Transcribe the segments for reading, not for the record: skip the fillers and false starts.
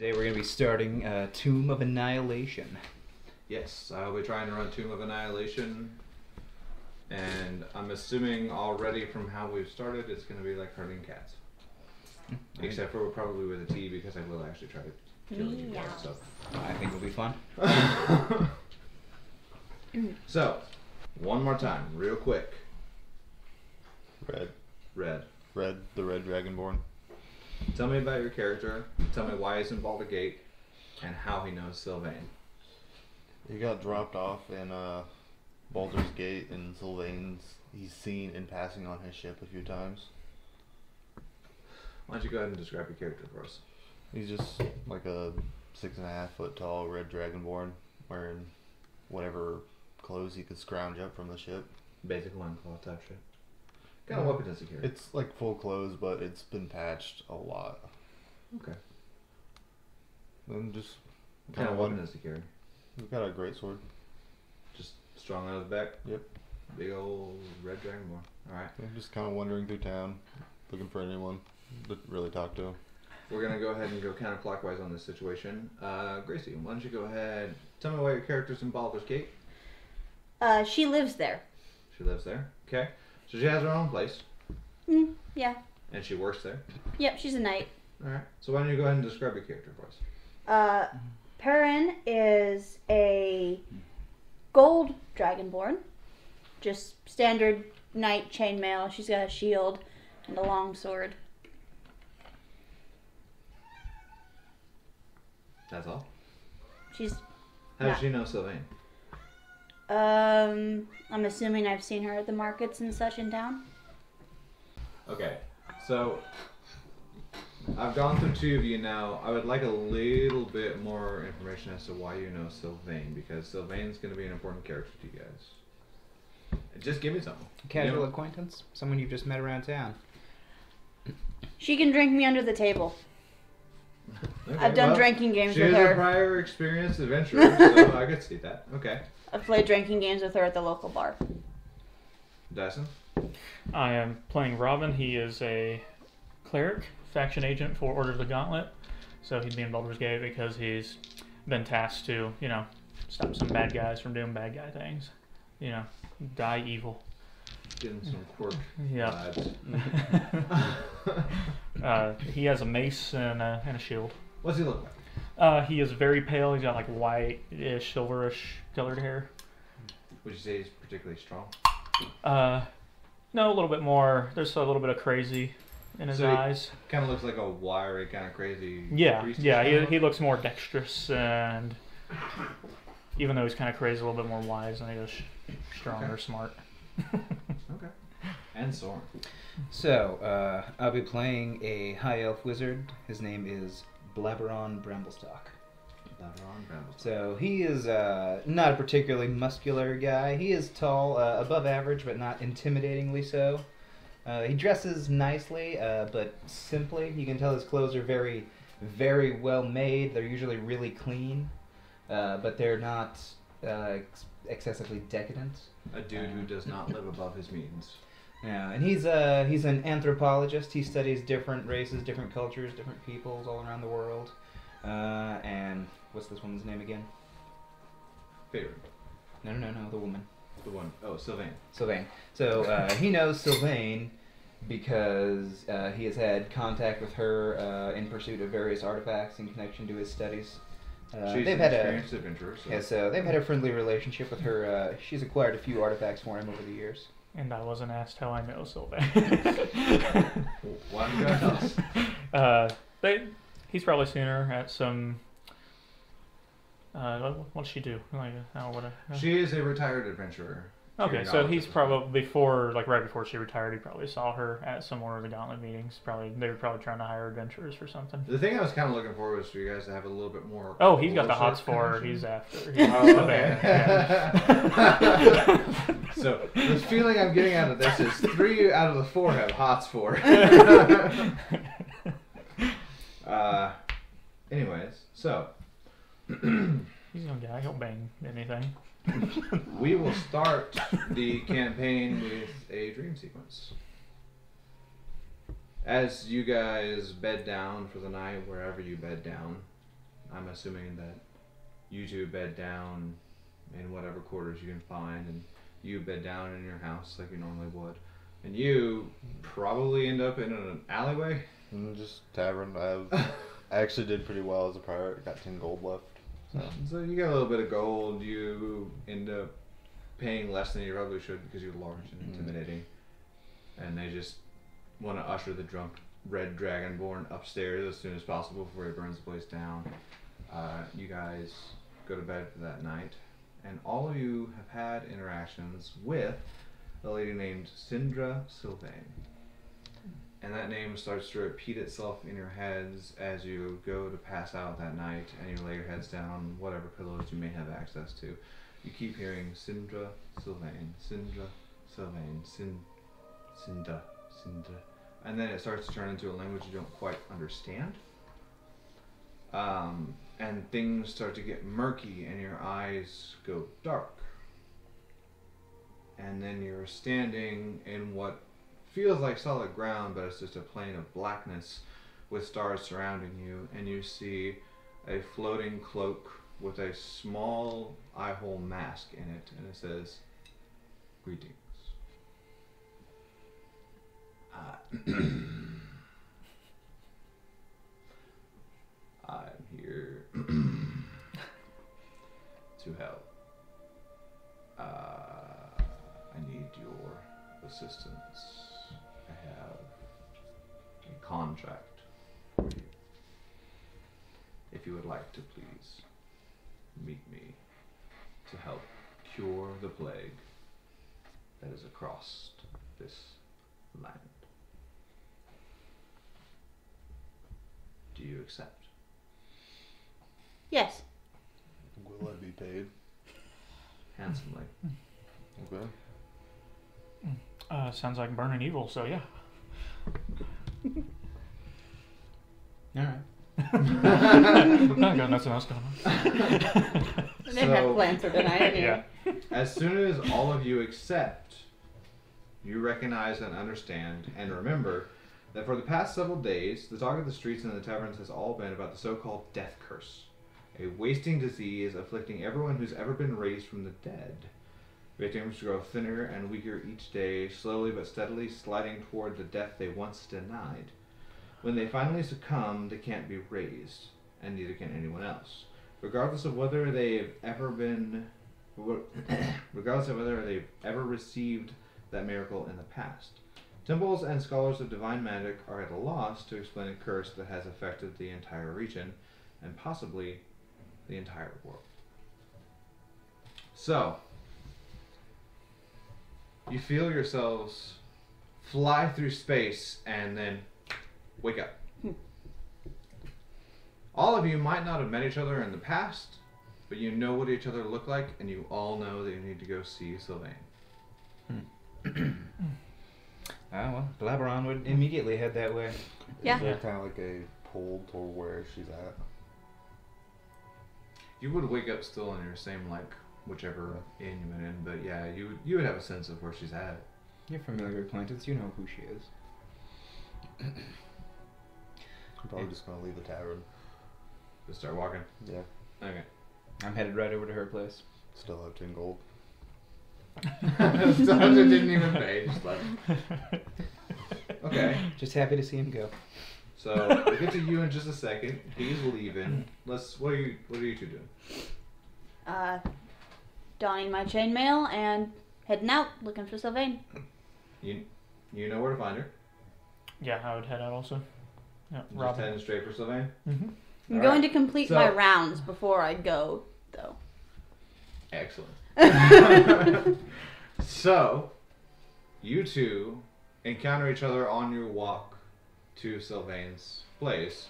Today we're going to be starting Tomb of Annihilation. Yes, I'll be trying to run Tomb of Annihilation, and I'm assuming already from how we've started it's going to be like herding cats. Except for probably with a T, because I will actually try to kill you guys. So I think it'll be fun. So, one more time, real quick. Red, the Red Dragonborn. Tell me about your character, tell me why he's in Baldur's Gate, and how he knows Sylvain. He got dropped off in Baldur's Gate, and Sylvain's he's seen in passing on his ship a few times. Why don't you go ahead and describe your character for us? He's just like a 6.5 foot tall Red Dragonborn, wearing whatever clothes he could scrounge up from the ship. Basic loincloth type shit. What kind of weapon does he carry? It's like full clothes, but it's been patched a lot. Okay. Then just What kind of weapon does he carry? He's got a great sword. Just strong out of the back? Yep. Big old Red Dragonborn. Alright. I'm just kind of wandering through town, looking for anyone to really talk to. We're going to go ahead and go counterclockwise on this situation. Gracie, why don't you go ahead, tell me why your character's in Baldur's Gate. She lives there. She lives there. Okay. So she has her own place. Yeah. And she works there. Yep, she's a knight. Alright. So why don't you go ahead and describe your character for us? Perrin is a gold dragonborn. Just standard knight chainmail. She's got a shield and a long sword. That's all? She's... How does she know Sylvain? I'm assuming I've seen her at the markets and such in town. Okay. So, I've gone through two of you now. I would like a little bit more information as to why you know Sylvain, because Sylvain's going to be an important character to you guys. Just give me something. Casual acquaintance? Someone you've just met around town. She can drink me under the table. Okay, I've done drinking games with She's her. a prior experienced adventurer, so I could see that. Okay. I've played drinking games with her at the local bar. Dyson? I am playing Robin. He is a cleric, faction agent for Order of the Gauntlet. So he'd be in Baldur's Gate because he's been tasked to, stop some bad guys from doing bad guy things. Die evil. Getting some quirk Yeah. vibes. He has a mace and a shield. What's he look like? He is very pale. He's got like white-ish, silverish colored hair. Would you say he's particularly strong? No, a little bit more. There's a little bit of crazy in his eyes. Kind of looks like a wiry, kind of crazy. Yeah. He looks more dexterous, and even though he's kind of crazy, a little bit more wise, and he is stronger, smart. Okay. And Soren. So, I'll be playing a high elf wizard. His name is Blabberon Bramblestalk. So he is not a particularly muscular guy. He is tall, above average, but not intimidatingly so. He dresses nicely, but simply. You can tell his clothes are very, very well made. They're usually really clean, but they're not excessively decadent. A dude who does not live above his means. Yeah, and he's an anthropologist. He studies different races, different cultures, different peoples all around the world. And what's this woman's name again? Favorite. No, the woman. The one. Oh, Sylvain. Sylvain. So he knows Sylvain because he has had contact with her in pursuit of various artifacts in connection to his studies. She's an experienced adventurer. So. Yeah, so they've had a friendly relationship with her. She's acquired a few artifacts for him over the years. And I wasn't asked how I know Sylvain. Why don't you tell us? He's probably seen her at some. What does she do? She is a retired adventurer. Okay, so he's probably right before she retired, he probably saw her at some Order of the Gauntlet meetings. They were probably trying to hire adventurers for something. The thing I was kind of looking for was for you guys to have a little bit more. Oh, he's got the hots for her. He's after. Oh, okay. So the feeling I'm getting out of this is 3 out of the 4 have hots for. Anyways, so he's a young guy. He'll bang anything. We will start the campaign with a dream sequence. As you guys bed down for the night, wherever you bed down, I'm assuming that you two bed down in whatever quarters you can find, and you bed down in your house like you normally would. And you probably end up in an alleyway. Just tavern. I actually did pretty well as a pirate. Got 10 gold left. So you get a little bit of gold. You end up paying less than you probably should because you're large and intimidating. And they just want to usher the drunk red dragonborn upstairs as soon as possible before he burns the place down. You guys go to bed for that night, and all of you have had interactions with a lady named Sindra Sylvain. And that name starts to repeat itself in your heads as you go to pass out that night and you lay your heads down on whatever pillows you may have access to. You keep hearing Sindra Sylvain, Sindra Sylvain, Sindra. And then it starts to turn into a language you don't quite understand. And things start to get murky and your eyes go dark. And then you're standing in what feels like solid ground, but it's just a plane of blackness with stars surrounding you, and you see a floating cloak with a small eye-hole mask in it, and it says, "Greetings. I'm here to help. I need your assistance. I have a contract for you. If you would like to please meet me to help cure the plague that is across this land. Do you accept?" Yes. Will I be paid? Handsomely. Okay. Sounds like burning evil, so yeah. Alright. I got nothing else going on. I didn't have plans for tonight anyway. Yeah. As soon as all of you accept, you recognize and understand and remember that for the past several days, the talk of the streets and the taverns has all been about the so-called death curse, a wasting disease afflicting everyone who's ever been raised from the dead. Victims grow thinner and weaker each day, slowly but steadily sliding toward the death they once denied. When they finally succumb, they can't be raised, and neither can anyone else, regardless of whether they've ever received that miracle in the past. Temples and scholars of divine magic are at a loss to explain a curse that has affected the entire region, and possibly the entire world. So, you feel yourselves fly through space and then wake up. All of you might not have met each other in the past, but you know what each other look like, and you all know that you need to go see Sylvain. Well, Blabberon would immediately head that way. Yeah. Is there kind of like a pull toward where she's at? You would wake up still in your same, like, whichever inn you went in, but yeah, you would have a sense of where she's at. You're familiar acquaintance, you know who she is. I'm probably just going to leave the tavern. Just start walking? Yeah. Okay. I'm headed right over to her place. Still have 10 gold. So it didn't even pay, just like... Okay. Just happy to see him go. So, we'll get to you in just a second. He's leaving. What are you two doing? Donning my chainmail and heading out looking for Sylvain. You know where to find her. Yeah, I would head out also. Yeah, Just Robin. heading straight for Sylvain. Mm-hmm. I'm All going right. to complete So- my rounds before I go, though. Excellent. So, you two encounter each other on your walk to Sylvain's place.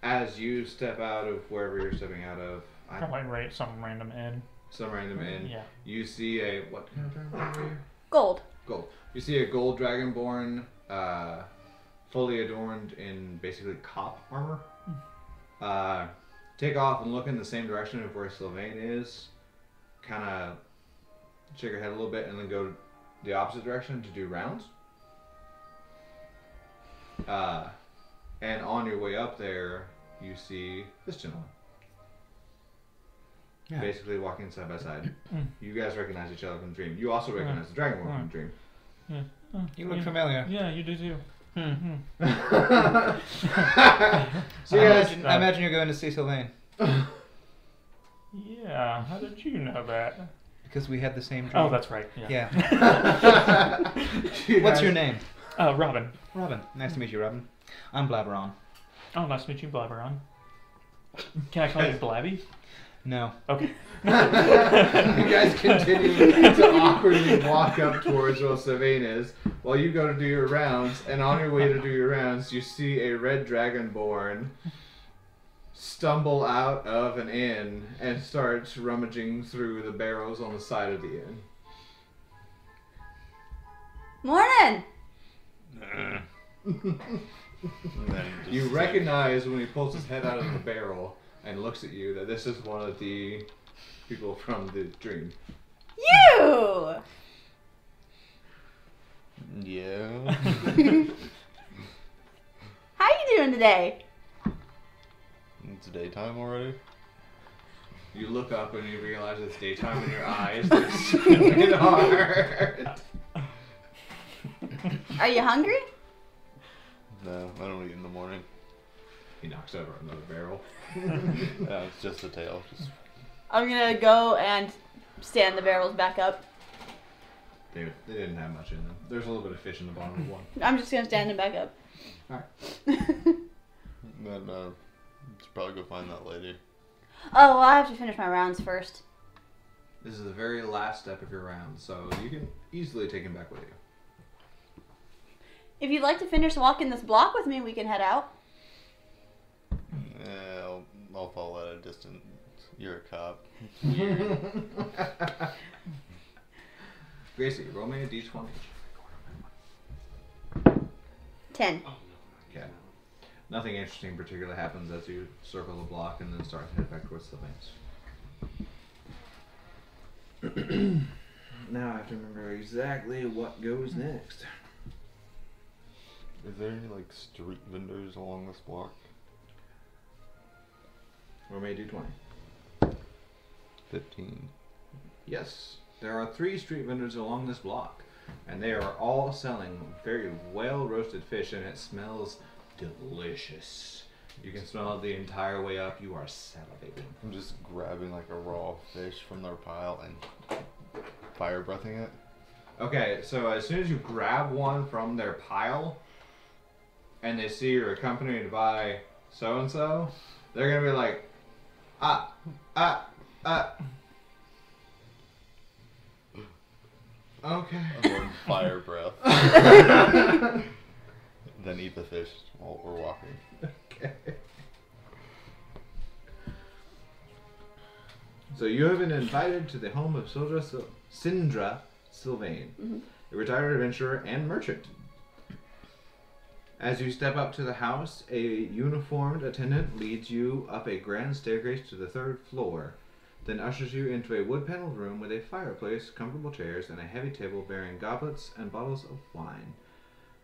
As you step out of wherever you're stepping out of, Probably some random inn. some random inn, Yeah. you see a, what kind of dragonborn are you? Gold. Gold. You see a gold dragonborn, fully adorned in basically cop armor. Take off and look in the same direction of where Sylvain is. Kind of shake your head a little bit and then go the opposite direction to do rounds. And on your way up there, you see this gentleman. Yeah. Basically walking side by side. You guys recognize each other from the dream. You also recognize the Dragonborn from the dream. Yeah. Oh, You look yeah. familiar. Yeah, you do too. So you guys, I imagine you're going to see Sylvain. Yeah, how did you know that? Because we had the same dream. Oh, that's right. Yeah. What's your name? Robin. Robin. Nice to meet you, Robin. I'm Blabberon. Oh, nice to meet you, Blabberon. Can I call you Blabby? No. Okay. You guys continue to awkwardly walk up towards where Sylvain is while you go to do your rounds, and on your way to do your rounds, you see a red dragonborn stumble out of an inn and start rummaging through the barrels on the side of the inn. Morning! You recognize when he pulls his head out of the barrel and looks at you that this is one of the people from the dream. You! Yeah. How you doing today? It's daytime already. You look up and you realize it's daytime in your eyes. They're screaming hard. Are you hungry? No, I don't eat in the morning. He knocks over another barrel. Yeah, it's just a tail. Just I'm gonna go and stand the barrels back up. They didn't have much in them. There's a little bit of fish in the bottom of one. I'm just gonna stand them back up. Alright. then should probably go find that lady. Oh, well, I have to finish my rounds first. This is the very last step of your round, so you can easily take him back with you. If you'd like to finish walking this block with me, we can head out. Yeah, I'll follow at a distance. You're a cop. Gracie, roll me a d20. 10. Okay. Nothing interesting particularly happens as you circle the block and then start to head back towards the lanes. Now I have to remember exactly what goes next. Is there any like street vendors along this block? Roll me a d20. 15. Yes, there are 3 street vendors along this block, and they are all selling very well roasted fish, and it smells delicious. You can smell it the entire way up. You are salivating. I'm just grabbing like a raw fish from their pile and fire breathing it. Okay, so as soon as you grab one from their pile, and they see you're accompanied by so and so, they're gonna be like, okay. And then fire breath. Then eat the fish while we're walking. Okay. So you have been invited to the home of Sindra Sylvain, a retired adventurer and merchant. As you step up to the house, a uniformed attendant leads you up a grand staircase to the 3rd floor, then ushers you into a wood-paneled room with a fireplace, comfortable chairs, and a heavy table bearing goblets and bottles of wine.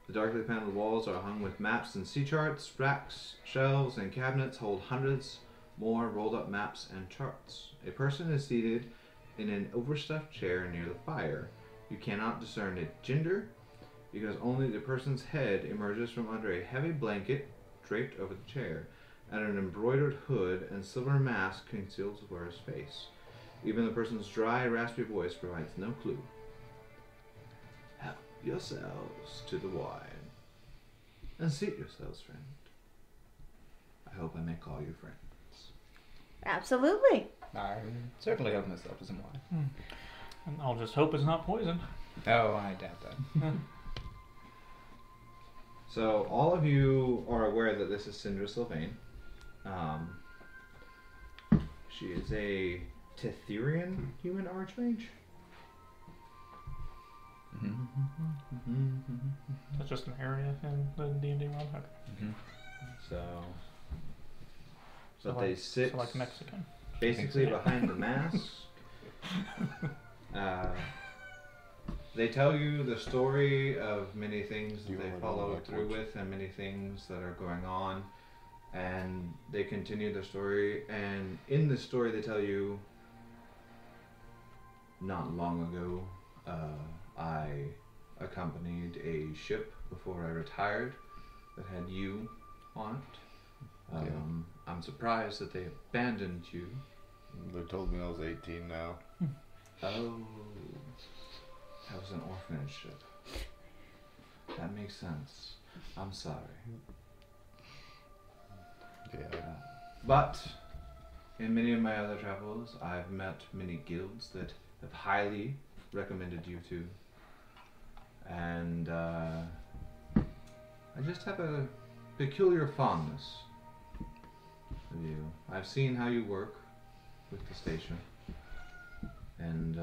The darkly paneled walls are hung with maps and sea charts. Racks, shelves, and cabinets hold hundreds more rolled-up maps and charts. A person is seated in an overstuffed chair near the fire. You cannot discern its gender, because only the person's head emerges from under a heavy blanket draped over the chair, and an embroidered hood and silver mask conceals the wearer's face. Even the person's dry, raspy voice provides no clue. Help yourselves to the wine, and seat yourselves, friend. I hope I may call you friends. Absolutely. I certainly help myself to some wine. And I'll just hope it's not poison. Oh, I doubt that. So all of you are aware that this is Sindra Sylvain. She is a Tetherian human archmage. That's just an area in the D&D world. Okay. So So they like, sit so like Mexican. basically behind the mask. They tell you the story of many things that You they wanna go followed backwards? through with and many things that are going on. And they continue their story, and in this story they tell you, not long ago, I accompanied a ship before I retired that had you on it. I'm surprised that they abandoned you. They told me I was 18 now. Oh, that was an orphanage ship. That makes sense. I'm sorry. Yeah. But in many of my other travels, I've met many guilds that have highly recommended you to. And I just have a peculiar fondness of you. I've seen how you work with the station. And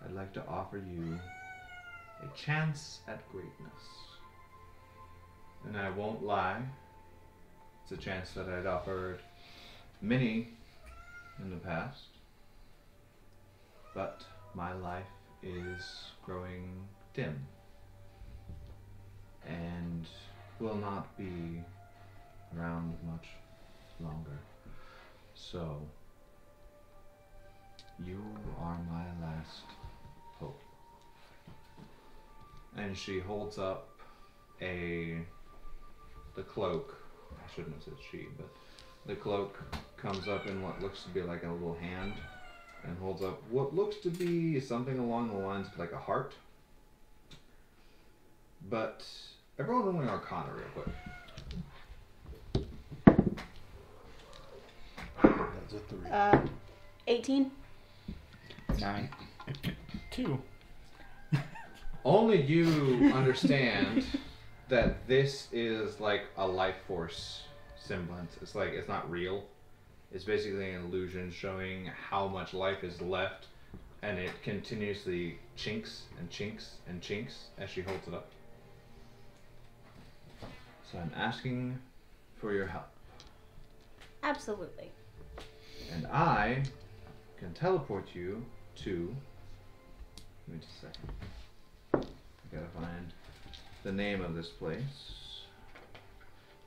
I'd like to offer you a chance at greatness. And I won't lie. It's a chance that I'd offered many in the past, but my life is growing dim and will not be around much longer. So, you are my last hope. And she holds up the cloak. I shouldn't have said she, but the cloak comes up in what looks to be like a little hand and holds up what looks to be something along the lines of like a heart. But everyone roll me Arcana real quick. That's a 3. 18. 9. 2. Only you understand that this is like a life force semblance. It's like, it's not real. It's basically an illusion showing how much life is left, and it continuously chinks and chinks and chinks as she holds it up. So I'm asking for your help. Absolutely. And I can teleport you to... Give me just a second. I gotta find the name of this place.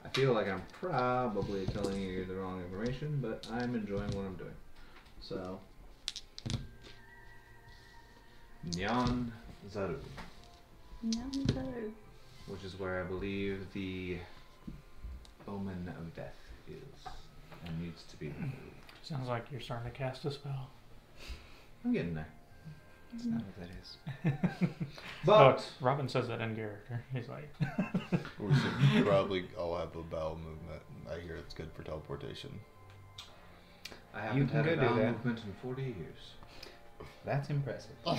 I feel like I'm probably telling you the wrong information, but I'm enjoying what I'm doing. So, Nyan Zaru, which is where I believe the omen of death is and needs to be removed. Sounds like you're starting to cast a spell. I'm getting there. That's not what that is. But Robin says that in character. He's like, We should probably all have a bowel movement. I hear it's good for teleportation. I haven't can had go a do bowel that. movement in 40 years. That's impressive. You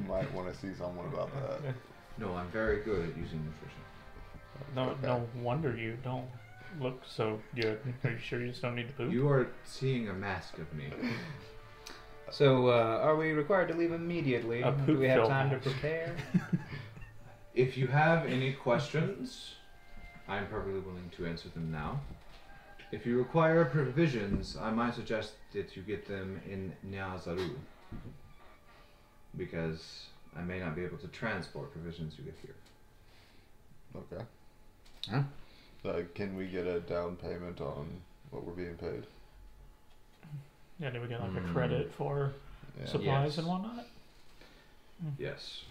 might want to see someone about that. No, I'm very good at using nutrition. no wonder you don't look so good. Are you sure you just don't need to poop? You are seeing a mask of me. So, are we required to leave immediately? A Do we have poop time to filled prepare? If you have any questions, I'm perfectly willing to answer them now. If you require provisions, I might suggest that you get them in Nyazaru, because I may not be able to transport provisions you get here. Okay. Huh? Can we get a down payment on what we're being paid? Yeah, do we get like a credit for Yeah. supplies Yes. and whatnot? Yes.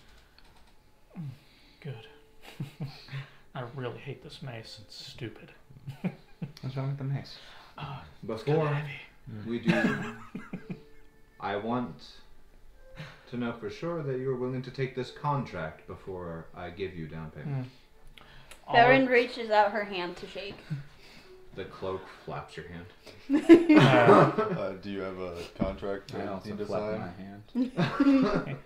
Good. I really hate this mace. It's stupid. What's wrong with the mace? It's Before kinda heavy. we do, I want to know for sure that you're willing to take this contract before I give you down payment. Farron reaches out her hand to shake. The cloak flaps your hand. Do you have a contract I that also you need to flap sign? my hand.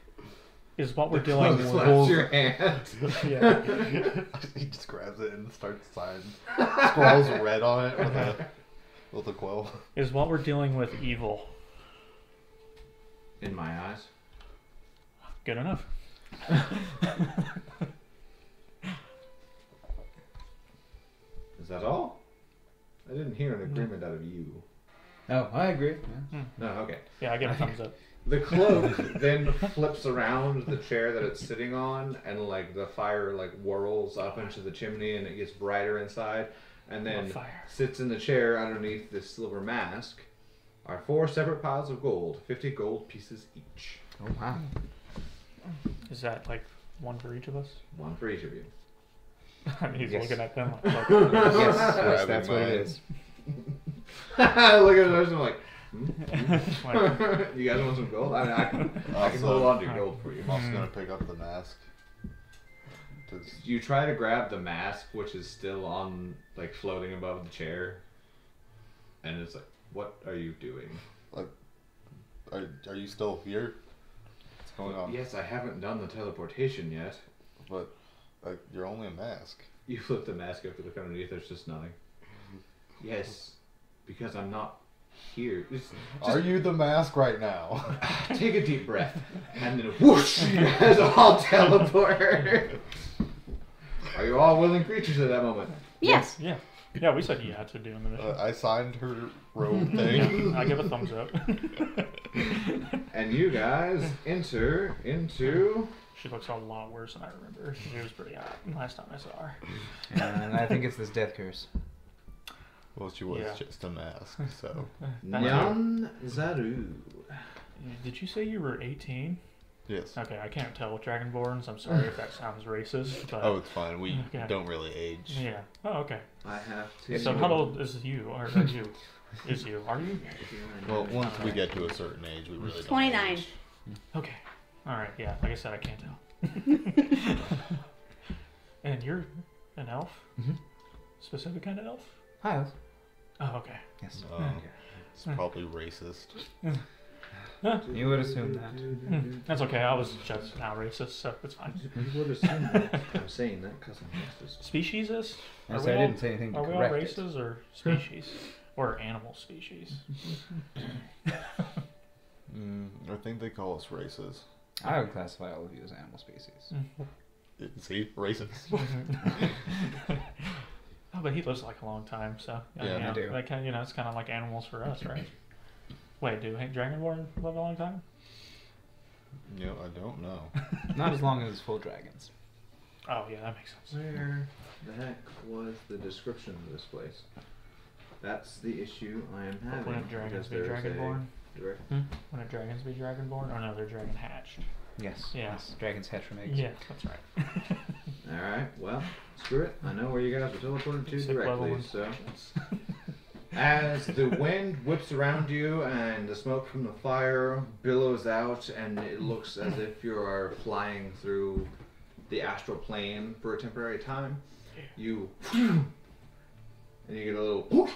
Is what we're The dealing cloak with. flaps your hand. Yeah. He just grabs it and starts signing. Scrolls red on it with a quill. Is what we're dealing with evil? In my eyes. Good enough. Is that all? I didn't hear an agreement out of you. Oh, I agree. Yeah. No, okay. Yeah, I give a thumbs up. The cloak then flips around the chair that it's sitting on, and like the fire like whirls up into the chimney, and it gets brighter inside, and then sits in the chair underneath this silver mask. Are 4 separate piles of gold, 50 gold pieces each. Oh wow! Is that like one for each of us? One for each of you. He's Yes. looking at them like, Yes, that's what it is. Look at the person like, like, you guys want some gold? I mean, I can Also, hold on to your gold for you. I'm also gonna pick up the mask. You try to grab the mask, which is still on, like, floating above the chair, and it's like, what are you doing? Are you still here? What's going on? Yes, I haven't done the teleportation yet. But you're only a mask. You flip the mask up to look underneath, there's just nothing. Yes, because I'm not here. Are you the mask right now? Take a deep breath, and then whoosh, you guys all teleport. Are you all willing creatures at that moment? Yes. yeah. Yeah, we said yeah to doing the mission. I signed her robe thing. Yeah, I give a thumbs up. And you guys enter into... She looks a lot worse than I remember. She was pretty hot last time I saw her. And I think it's this death curse. Well, she was Yeah. just a mask, so. Nyan Zaru. Did you say you were 18? Yes. Okay, I can't tell with Dragonborns. I'm sorry if that sounds racist. But Oh, it's fine. We Okay. don't really age. yeah. Oh, okay. I have to... So how old is you? Or are you? Is you? Are you? Well, once we get to a certain age, we really don't 29. age. Okay. All right. Yeah. Like I said, I can't tell. And you're an elf? Mhm. Specific kind of elf? Hi, Elf. Oh, okay. Yes. It's probably racist. You would assume that. That's okay. I was just now racist, so it's fine. You would assume that. I'm saying that because I'm racist. Speciesist? I Are said we I didn't say anything to Are we all correct it. races or species? Or animal species? I think they call us races. I would classify all of you as animal species. See? Racist. Oh, but he lives like a long time, so Yeah, I do. That kind, it's kind of like animals for us, right? Wait, do Dragonborn live a long time? I don't know. Not as long as full dragons. Oh yeah, that makes sense. Where the heck was the description of this place? That's the issue I am having. Wouldn't dragons because be there is a Dragonborn? direct- Wouldn't dragons be Dragonborn? Oh no, they're Dragon hatched. Yes. Yeah. Yes. Dragons hatch from eggs. Yeah, that's right. Alright, well, screw it. I know where you guys were teleported to Sick level directly, so... As the wind whips around you and the smoke from the fire billows out and it looks as if you are flying through the astral plane for a temporary time, you... and you get a little...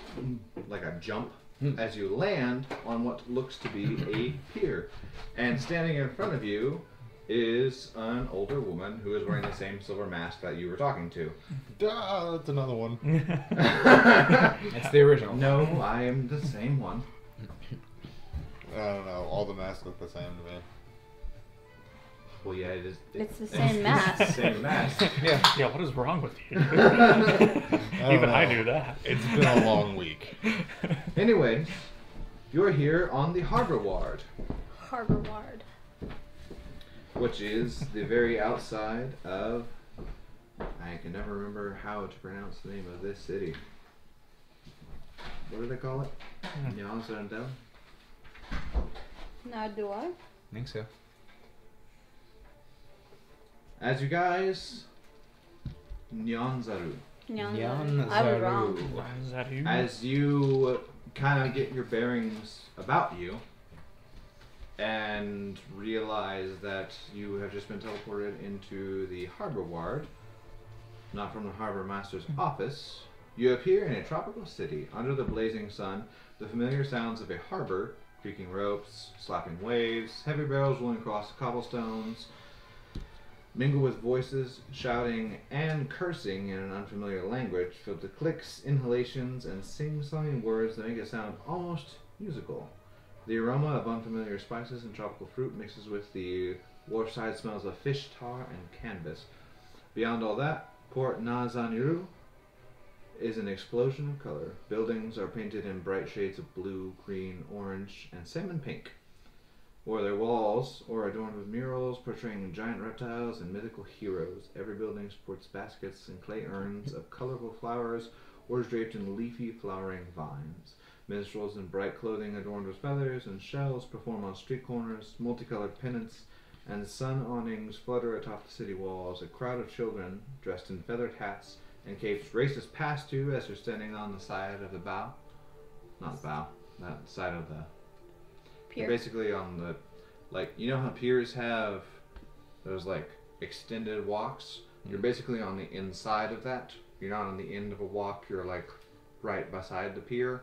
like a jump as you land on what looks to be a pier. And standing in front of you is an older woman who is wearing the same silver mask that you were talking to. That's another one. It's the original. No, I am the same one. I don't know. All the masks look the same to me. Well, yeah, it is. It's the same mask. It's the same mask. Yeah. Yeah, what is wrong with you? don't Even I know. knew that. It's been a long week. Anyway, you're here on the Harbor Ward, Harbor Ward. which is the very outside of. I can never remember how to pronounce the name of this city. What do they call it? Nyanzarandel? Now do I? I think so. As you guys. Nyanzaru. Nyan. I was wrong. Is that you? As you kind of get your bearings about you and realize that you have just been teleported into the harbor ward, not from the harbor master's office, you appear in a tropical city under the blazing sun. The familiar sounds of a harbor, creaking ropes, slapping waves, heavy barrels rolling across cobblestones, mingle with voices, shouting, and cursing in an unfamiliar language filled with clicks, inhalations, and sing-songing words that make it sound almost musical. The aroma of unfamiliar spices and tropical fruit mixes with the wharfside smells of fish, tar, and canvas. Beyond all that, Port Nazaniru is an explosion of color. Buildings are painted in bright shades of blue, green, orange, and salmon pink. or their walls are adorned with murals portraying giant reptiles and mythical heroes. Every building sports baskets and clay urns of colorful flowers or is draped in leafy flowering vines. Minstrels in bright clothing adorned with feathers and shells perform on street corners. Multicolored pennants and sun awnings flutter atop the city walls. A crowd of children dressed in feathered hats and capes races past you as you're standing on the side of the bow. Not the bow, that side of the... Pier. You're basically on the... Like, you know how piers have those, like, extended walks? You're basically on the inside of that. You're not on the end of a walk. You're, like, right beside the pier.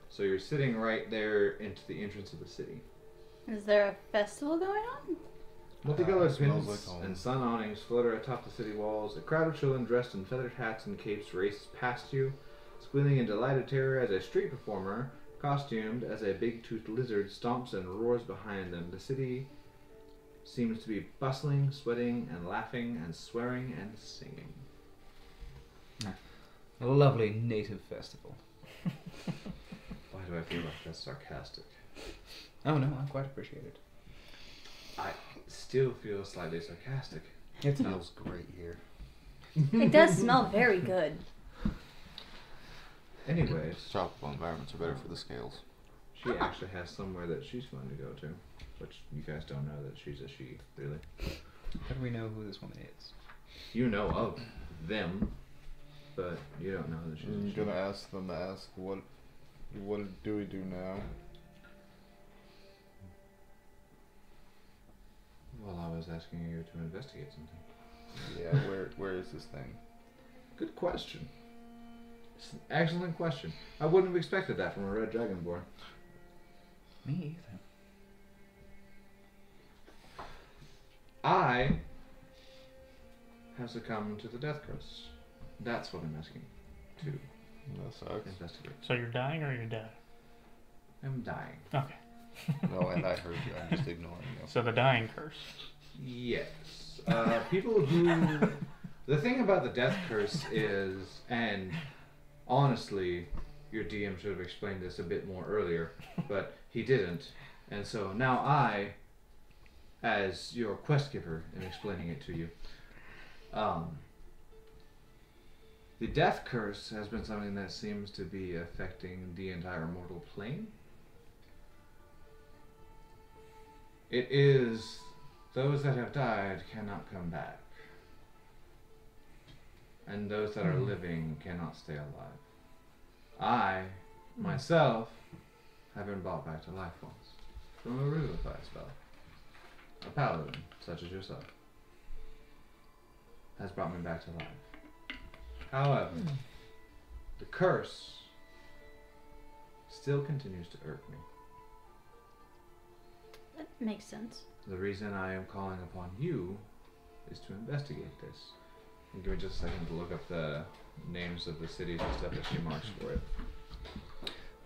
So you're sitting right there into the entrance of the city. Is there a festival going on? Multicolored smells pins like home. and sun awnings flutter atop the city walls. A crowd of children dressed in feathered hats and capes races past you, squealing in delighted terror as a street performer, costumed as a big-toothed lizard, stomps and roars behind them. The city seems to be bustling, sweating, and laughing, and swearing and singing. A lovely native festival. Why do I feel like that's sarcastic? Oh no, I quite appreciate it. I still feel slightly sarcastic. It Smells great here. It does smell very good. Anyways, Tropical environments are better for the scales. she actually has somewhere that she's going to go to, which you guys don't know that she's a she, really. How do we know who this woman is? You know of them, but you don't know that she's a I'm she. gonna ask them to ask what do we do now? Well, I was asking you to investigate something. Yeah, where is this thing? Good question. It's an excellent question. I wouldn't have expected that from a red dragonborn. Me either. I have succumbed to the death curse. That's what I'm asking to That sucks. investigate. So you're dying or you're dead? I'm dying. Okay. No, and I heard you. I'm just ignoring you. So the dying curse. Yes. People who... The thing about the death curse is, and honestly, your DM should have explained this a bit more earlier, but he didn't. And so now I, as your quest giver, am explaining it to you. The death curse has been something that seems to be affecting the entire mortal plane. It is those that have died cannot come back. And those that are living cannot stay alive. I, myself, have been brought back to life once. From a revivify spell. A paladin, such as yourself, has brought me back to life. However, the curse still continues to irk me. That makes sense. The reason I am calling upon you is to investigate this. And give me just a second to look up the names of the cities and stuff that she marks for it.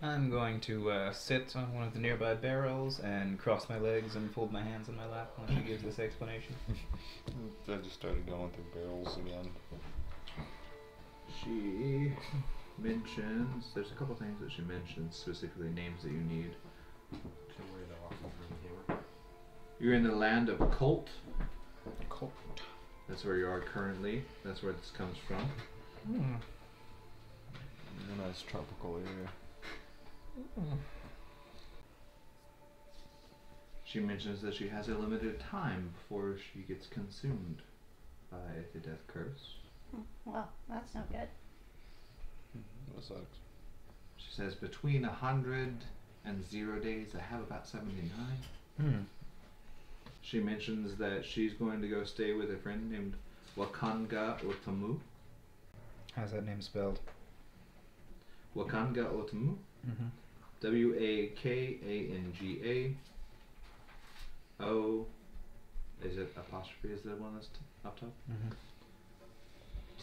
I'm going to sit on one of the nearby barrels and cross my legs and fold my hands in my lap while she gives this explanation. I just started going through barrels again. She mentions, there's a couple things that she mentions, specifically names that you need. You're in the land of Colt. Colt. That's where you are currently. That's where this comes from. A nice tropical area. She mentions that she has a limited time before she gets consumed by the death curse. Well, that's no good. That sucks. She says between 100 and 0 days, I have about 79. She mentions that she's going to go stay with a friend named Wakanga Otamu. How's that name spelled? Wakanga Otamu. Wakanga. O. Is it apostrophe? Is that one that's up top?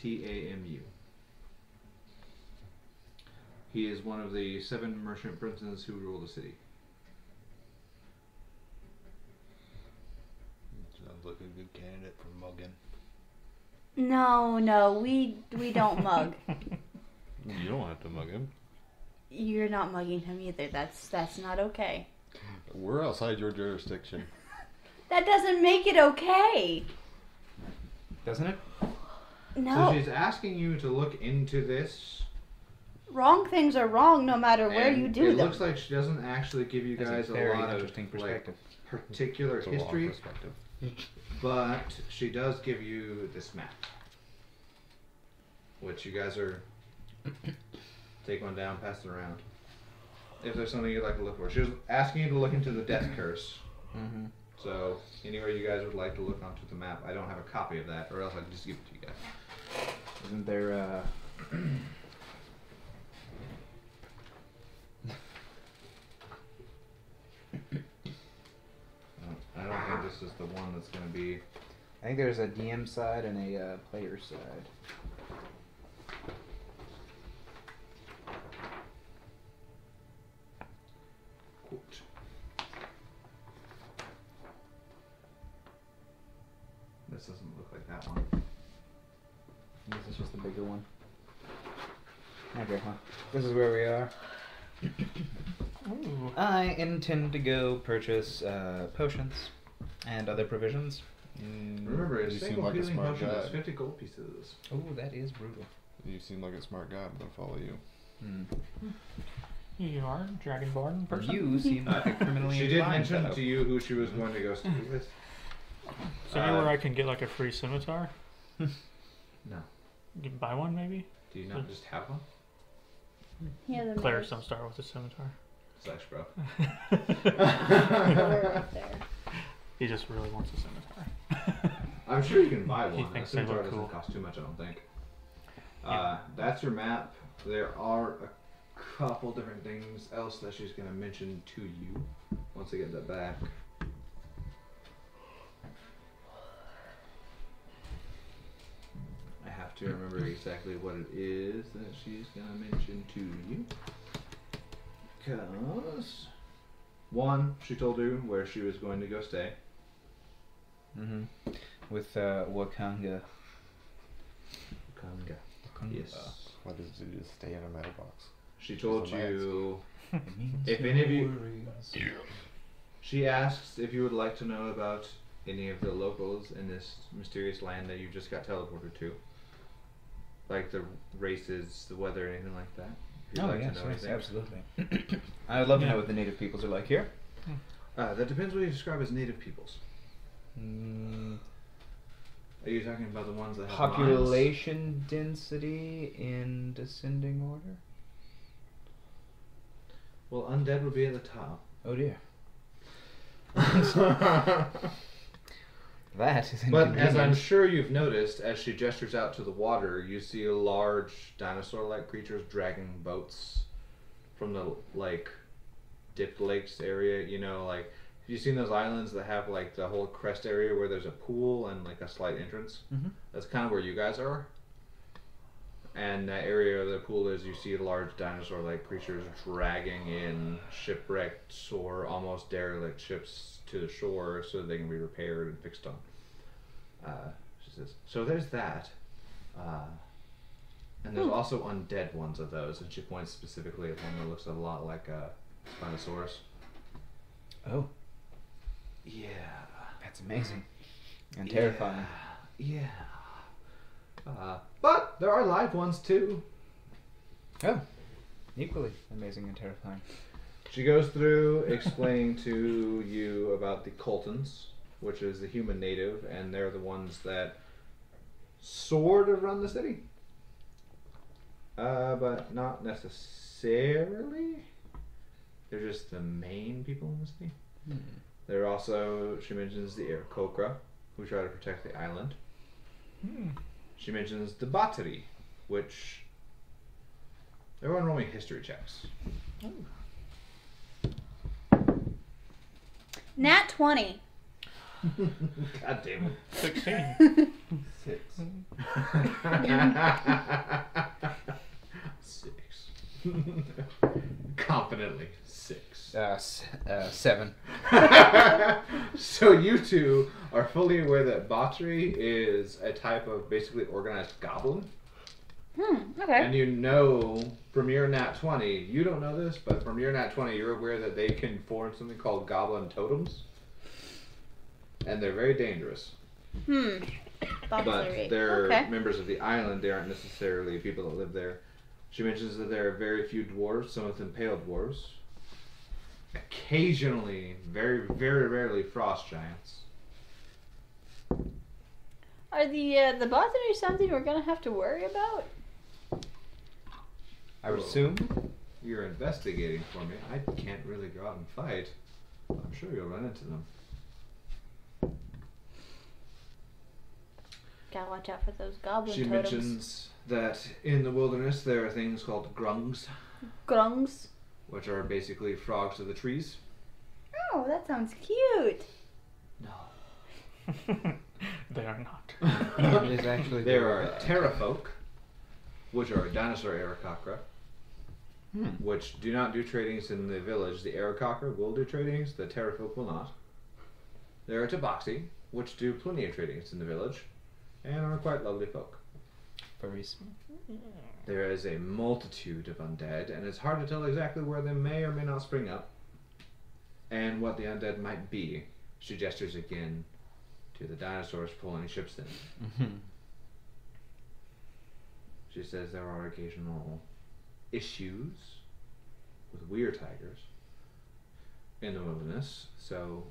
Tamu. He is one of the 7 merchant princes who rule the city. Sounds like a good candidate for mugging. No, we don't mug. You don't have to mug him. You're not mugging him either. That's not okay. We're outside your jurisdiction. That doesn't make it okay. Doesn't it? No. So she's asking you to look into this. Wrong things are wrong no matter where and you do it them. looks like she doesn't actually give you That's guys a a very lot of interesting perspective. like, particular It's a long history, perspective. but she does give you this map, which you guys are take one down, pass it around. If there's something you'd like to look for, she was asking you to look into the death curse. Mm-hmm. So anywhere you guys would like to look onto the map, I don't have a copy of that, or else I'd just give it to you guys. Isn't there, I don't think this is the one that's going to be. I think there's a DM side and a player side. Quote. This doesn't look like that one. This is just the bigger one. Okay, well, this is where we are. Ooh. I intend to go purchase potions and other provisions. Remember, a you seem single like a healing smart potion guy. is 50 gold pieces. Oh, that is brutal. You seem like a smart guy. I'm gonna follow you. You are a Dragonborn person. You seem like a criminally She did inclined mention fellow. to you who she was going to go stay with. So anywhere I can get like a free scimitar? No. You can buy one maybe? Do you not just have one? Yeah, the Clerics don't start with a scimitar. Slash, bro. right there. He just really wants a scimitar. I'm sure you can buy He one. thinks A they scimitar look doesn't cool. cost too much, I don't think. Yeah. That's your map. There are a couple different things else that she's going to mention to you once I get that back. I have to remember exactly what it is that she's going to mention to you. Because, one, she told you where she was going to go stay. Mm-hmm. With Wakanga. Wakanga. Yes. What does it do to stay in a metal box? She told Those are you. It means If no any of you- worries. She asks if you would like to know about any of the locals in this mysterious land that you just got teleported to. Like the races, the weather, anything like that. If you'd Oh, like to yes, know yes, anything. absolutely. I would love to Yeah. know what the native peoples are like here. That depends what you describe as native peoples. Mm, Are you talking about the ones that have population density in descending order? mines? Well, undead would be at the top. Oh dear. That is But as I'm inconvenient. sure you've noticed, as she gestures out to the water, you see large dinosaur-like creatures dragging boats from the like dipped lakes area. You know, like have you seen those islands that have like the whole crest area where there's a pool and like a slight entrance? Mhm. That's kind of where you guys are. And that area of the pool is you see large dinosaur-like creatures dragging in shipwrecked or almost derelict ships to the shore so that they can be repaired and fixed on. She says, so there's that. And there's also undead ones of those, and she points specifically at one that looks a lot like a Spinosaurus. Oh, Yeah. that's amazing. And terrifying. Yeah. But there are live ones too. Oh, equally amazing and terrifying. She goes through explaining to you about the Coltons, which is the human native, and they're the ones that sort of run the city. But not necessarily. They're just the main people in the city. There are also, she mentions the Aarakocra, who try to protect the island. She mentions the Battery, which... Everyone roll me history checks. Nat 20. God damn it. 16. 6. 6. Confidently, 6. 7. So you two are fully aware that Battery is a type of basically organized goblin. Okay. And you know from your Nat 20, you don't know this, but from your Nat 20, you're aware that they can form something called goblin totems. And they're very dangerous. But they're members of the island. They aren't necessarily people that live there. She mentions that there are very few dwarves, some of them pale dwarves. Occasionally, very, very rarely, frost giants. Are the botany something we're gonna have to worry about? I would assume. You're investigating for me. I can't really go out and fight. I'm sure you'll run into them. Gotta watch out for those goblin She totems. mentions that in the wilderness there are things called grungs, Grungs. which are basically frogs of the trees. Oh, that sounds cute. No. They are not. It is actually There are terrafolk, which are dinosaur Aarakocra, which do not do tradings in the village. The Aarakocra will do tradings, the terrafolk will not. There are tabaxi, which do plenty of tradings in the village, and are quite lovely folk. furries. There is a multitude of undead, and it's hard to tell exactly where they may or may not spring up, and what the undead might be. She gestures again to the dinosaurs pulling ships in. She says there are occasional issues with weird tigers in the wilderness, so...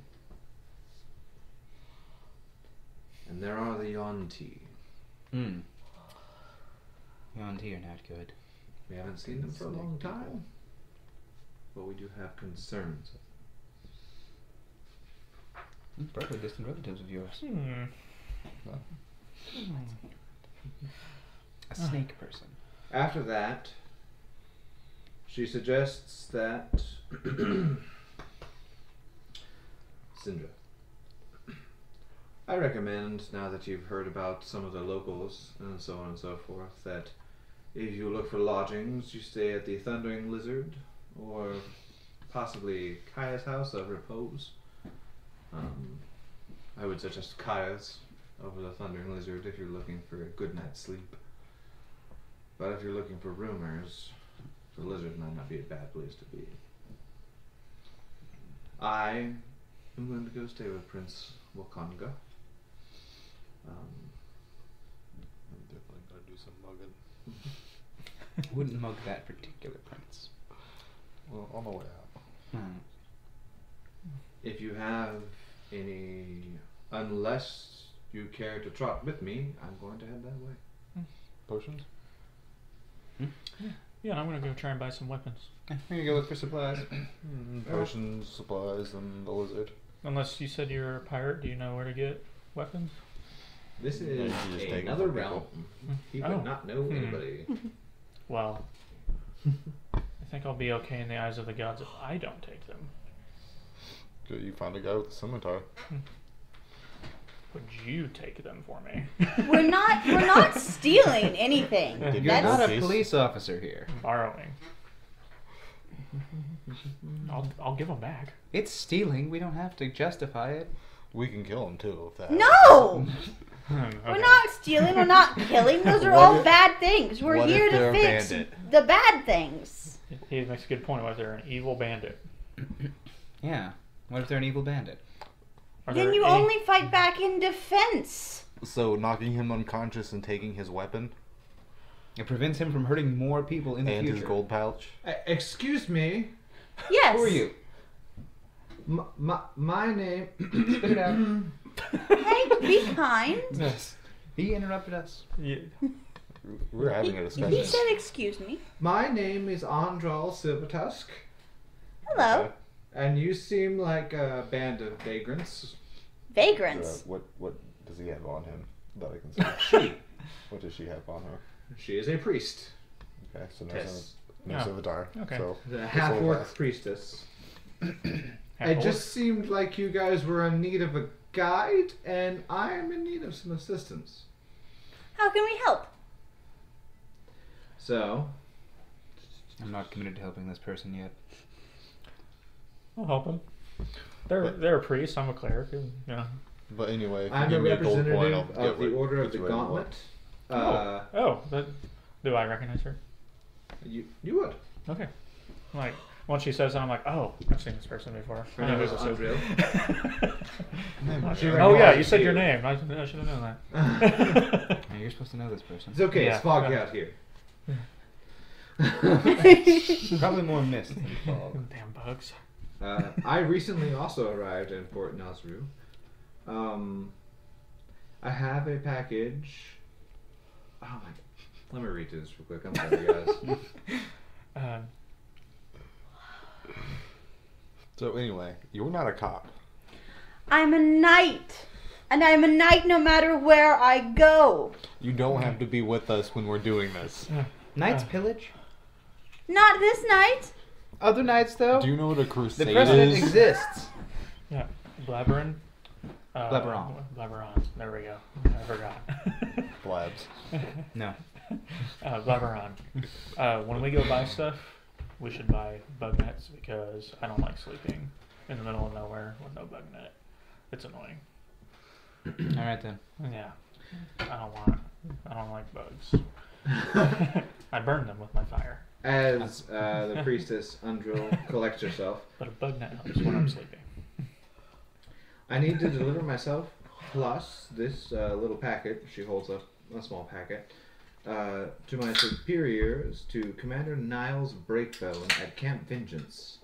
And there are the Yonti. Yonti are not good. We haven't seen them for a long time, but we do have concerns. Probably distant relatives of yours. A snake person. After that, she suggests that Syndra, I recommend, now that you've heard about some of the locals and so on and so forth, that if you look for lodgings, you stay at the Thundering Lizard or possibly Kaya's House of Repose. I would suggest Kaya's over the Thundering Lizard if you're looking for a good night's sleep. But if you're looking for rumors, the Lizard might not be a bad place to be. I am going to go stay with Prince Wakanga. I'm definitely gonna do some mugging. I wouldn't mug that particular prince. Well, on the way out. If you have any, unless you care to trot with me, I'm going to head that way. Potions? Yeah, I'm gonna go try and buy some weapons. I'm gonna go look for supplies. Potions, supplies, and the lizard. Unless you said you're a pirate, do you know where to get weapons? This you is just take another it from realm. He would Oh. not know anybody. Well, I think I'll be okay in the eyes of the gods if I don't take them. Good, you found a guy with a scimitar. Would you take them for me? We're not stealing anything. Did You're you not a notice? police officer here. Borrowing. I'll give them back. It's stealing. We don't have to justify it. We can kill him too if that. No! Okay. We're not stealing, we're not killing. Those are What all if- bad things. We're what here if they're to a fix bandit? the bad things. He makes a good point. Whether they're an evil bandit. Yeah. What if they're an evil bandit? Are Then there you any- only fight back in defense. So knocking him unconscious and taking his weapon It prevents him from hurting more people in the and future. his gold pouch. Excuse me. Yes. Who are you? My name... Spit it out. Hey, be kind. Yes. He interrupted us. Yeah. We're having a He discussion. said, "Excuse me." My name is Andral Silvertusk, Hello, and you seem like a band of vagrants. vagrants. What does he have on him that I can see? What does she have on her? She is a priest. Okay, so no, Yes. no Oh, scimitar. okay. So The this half-orc whole priestess. Half It orc? just seemed like you guys were in need of a guide, and I am in need of some assistance. How can we help? So, I'm not committed to helping this person yet. I'll help him. They're a priest. I'm a cleric. And, yeah. But anyway, if you I'm a give me a gold representative point, I'll of the get Order of get the you what you want. Gauntlet. Oh, that Do I recognize her? You would. Okay. Like, once she says that, I'm like, oh, I've seen this person before. Her I know name who is this is. Andrew. Oh, yeah, you said your name. I should have known that. Yeah, you're supposed to know this person. It's okay. Yeah. It's foggy out here. Probably more mist than fog. Damn bugs. I recently also arrived in Port Nasru. I have a package. Oh my! Let me read this real quick. I'm sorry, guys. So anyway, you're not a cop. I'm a knight. And I'm a knight no matter where I go. You don't have to be with us when we're doing this. Knights pillage? Not this night. Other knights, though? Do you know what a crusade The precedent is? exists. Yeah. Blabberin? Blabberon. Blabberon. There we go. I forgot. Blabs. No. Blabberon. When we go buy stuff, we should buy bug nets because I don't like sleeping in the middle of nowhere with no bug net. It's annoying. Alright then. Yeah. I don't like bugs. I burn them with my fire. As the priestess Undrill collects herself, But a bug net helps when I'm sleeping. I need to deliver myself plus this little packet. She holds up a small packet to my superiors to Commander Niles Breakbone at Camp Vengeance.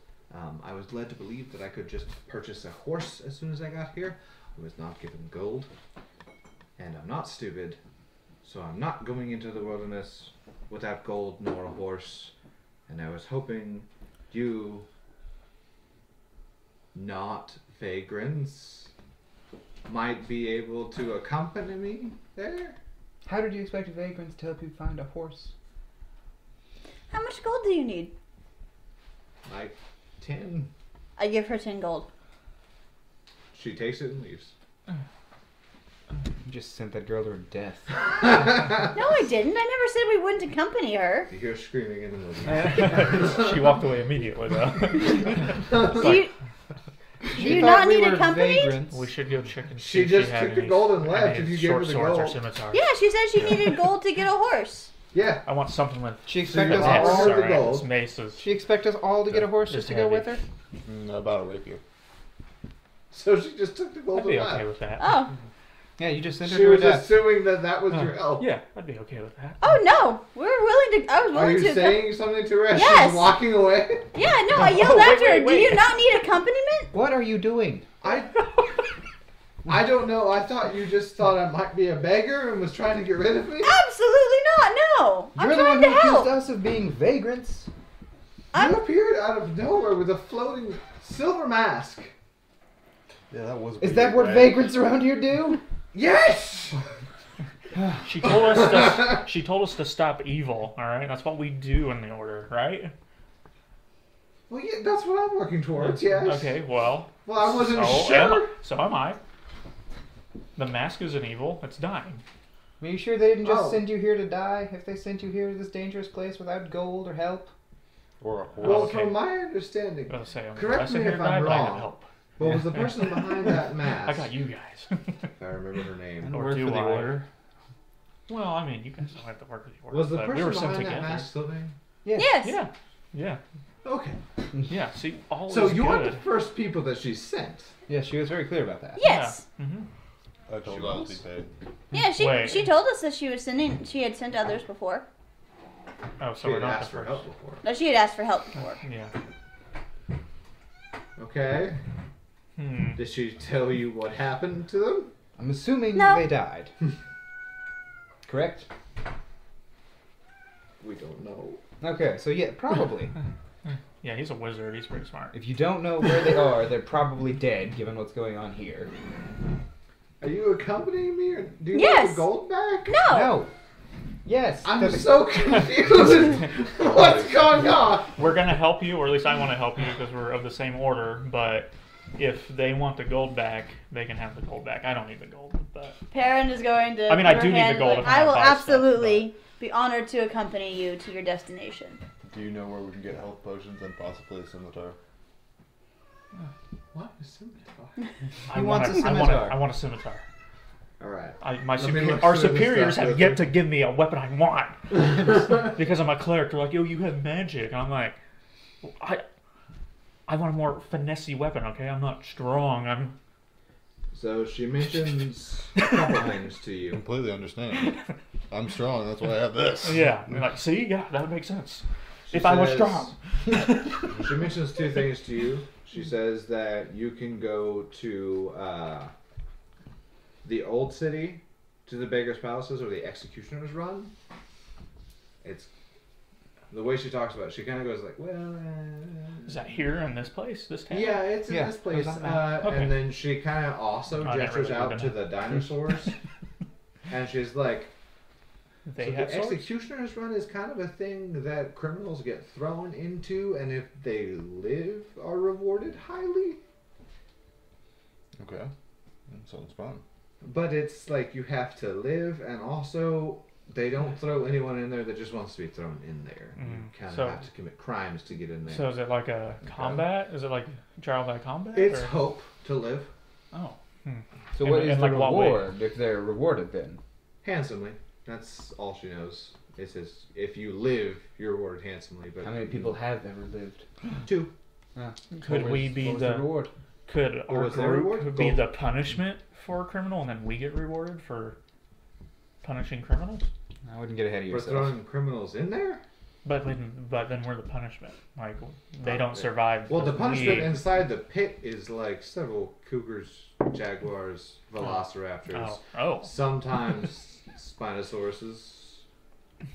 I was led to believe that I could just purchase a horse as soon as I got here. I was not given gold, and I'm not stupid, so I'm not going into the wilderness without gold nor a horse. And I was hoping you, not vagrants, might be able to accompany me there. How did you expect vagrants to help you find a horse? How much gold do you need? Like 10. I give her 10 gold. She takes it and leaves. You just sent that girl to her death. No, I didn't. I never said we wouldn't accompany her. You hear screaming in the wilderness. She walked away immediately, though. Do you not need accompanied? vagrants. We should go check and see She if just had took the any- gold and left any if you gave her short the swords or gold. scimitars. Yeah, she said she needed gold to get a horse. Yeah. I want something with She So expect you us got all. all the alright, gold. it's maces. She expect us all to get a horse just to go heavy. with her. About a rapier. So she just took the gold I'd be and okay left. with that. Oh. Yeah, you just sent her She to her was death. assuming that was your help. Yeah, I'd be okay with that. Oh, no. We're willing to... I was Are willing you to... saying something to her as Yes. she's walking away? Yeah, no, I yelled wait, after her. wait, Do wait. you not need accompaniment? What are you doing? I don't know. I thought you just thought I might be a beggar and was trying to get rid of me. Absolutely not. No. I'm You're the trying one to who accused help. us of being vagrants. You appeared out of nowhere with a floating silver mask. Yeah, that was. Is that what vagrants around here do? Yes. She told us to stop evil. All right, that's what we do in the order, right? Well, yeah, that's what I'm working towards. Yes. Okay, well. Well, I wasn't so am, sure. so am I. The mask is an evil. It's dying. Are you sure they didn't just Oh. send you here to die? If they sent you here to this dangerous place without gold or help? Or a horse. Well, Okay. from my understanding, I was gonna say, I'm Correct me here if to die, I'm but I got wrong. help. what was the person behind that mask? I got you guys. If I remember her name. And Or work do for the I? order. Well, I mean, you guys don't have to work with the order. Was the but person we were sent behind that together. mask Sylvain? Yes. Yeah, yeah, Okay. yeah. See, all So is you're good. the first people that she sent. Yeah, she was very clear about that. Yes. Yeah. Mm-hmm. I told She her to was? be paid. Yeah, Wait. she told us that she had sent others before. Oh, She so we're had not the asked for first. help before. No, she had asked for help before. Yeah. Okay. Hmm. Did she tell you what happened to them? I'm assuming No. they died. Correct? We don't know. Okay, so yeah, probably. Yeah, he's a wizard. He's pretty smart. If you don't know where they are, they're probably dead, given what's going on here. Are you accompanying me, or do you Yes. want the gold back? No. No. Yes. I'm that's- so confused. What's going on? We're gonna help you, or at least I want to help you because we're of the same order. But if they want the gold back, they can have the gold back. I don't need the gold, but Perrin is going to. I mean, I put do her need the hand gold like, if I I will wanna buy stuff, absolutely be honored to accompany you to your destination. Do you know where we can get health potions and possibly a scimitar? What is scimitar? I wants want a I want scimitar. I want a scimitar. Alright. Our superiors have yet to give me a weapon I want. Because I'm a cleric. They're like, yo, you have magic. And I'm like, I want a more finessey weapon, okay? I'm not strong. So she mentions a couple things to you. Completely understand. I'm strong, that's why I have this. Yeah. I'm like, see? Yeah, that would make sense. She If I was says- strong. She mentions two things to you. She says that you can go to the old city, to the Beggar's Palaces, or the Executioner's Run. It's the way she talks about it. She kind of goes like, well... Is that here in this place? This town? Yeah, it's in this place. Okay. And then she kind of also I didn't gestures really out even to know. the dinosaurs. And she's like, They so have the swords? Executioner's Run is kind of a thing that criminals get thrown into, and if they live, are rewarded highly. Okay. Sounds fun. But it's like you have to live, and also they don't throw anyone in there that just wants to be thrown in there. You kind of So- have to commit crimes to get in there. So is it like a combat? Is it like trial by combat? It's or- hope to live Oh. So And- what is and the like what way? reward if they're rewarded then? handsomely. That's all she knows. It says if you live, you're rewarded handsomely. But How many people have ever lived? 2. Could What we was- be what was the reward? Could our was their reward? group be Gold. the punishment for a criminal, and then we get rewarded for punishing criminals? I wouldn't get ahead of For yourself. throwing criminals in there? But then we're the punishment. Like they Oh, don't yeah. survive. Well, the because punishment we- inside the pit is like several cougars, jaguars, velociraptors, Oh. sometimes Spinosauruses.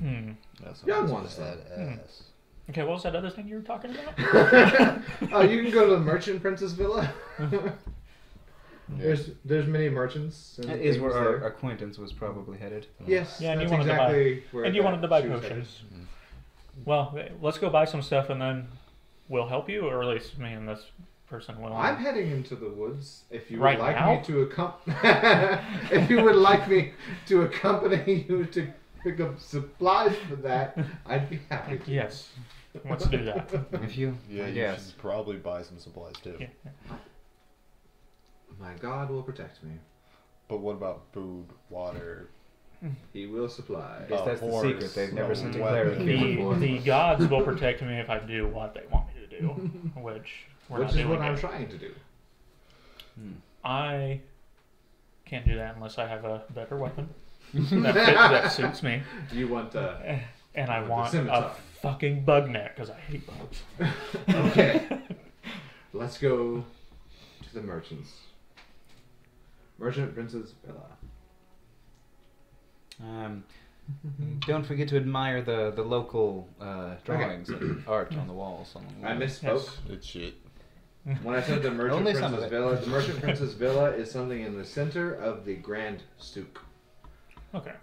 That sounds Young ones, badass. Okay, what was that other thing you were talking about? Oh, you can go to the Merchant Prince's Villa. Yeah. There's many merchants. And That is where things our there. acquaintance was probably headed. Yes, Yeah, and you that's wanted to buy- exactly where and you that wanted to buy she was headed. potions. Well, let's go buy some stuff, and then we'll help you, or at least me and this person will. I'm heading into the woods. If you Right would like now? me to if you would like me to accompany you to pick up supplies for that, I'd be happy to. Yes, let's do that. If you, Yeah, you yes. should probably buy some supplies too. Yeah. My God will protect me. But what about food, water? He will supply. I guess that's the horse, secret. They've never sent a weapon. cleric The before. the gods will protect me if I do what they want me to do, which we're Which not is doing what I'm yet. trying to do. I can't do that unless I have a better weapon that suits me, You want and I The want a scimitar. fucking bug net because I hate bugs. Okay. Let's go to the merchants. Merchant Prince's Villa. Don't forget to admire the local drawings and art on the walls. I misspoke. Yes. It's shit. When I said the Merchant Only some Prince's of it. Villa, the Merchant Prince's Villa is something in the center of the Grand Souk. Okay.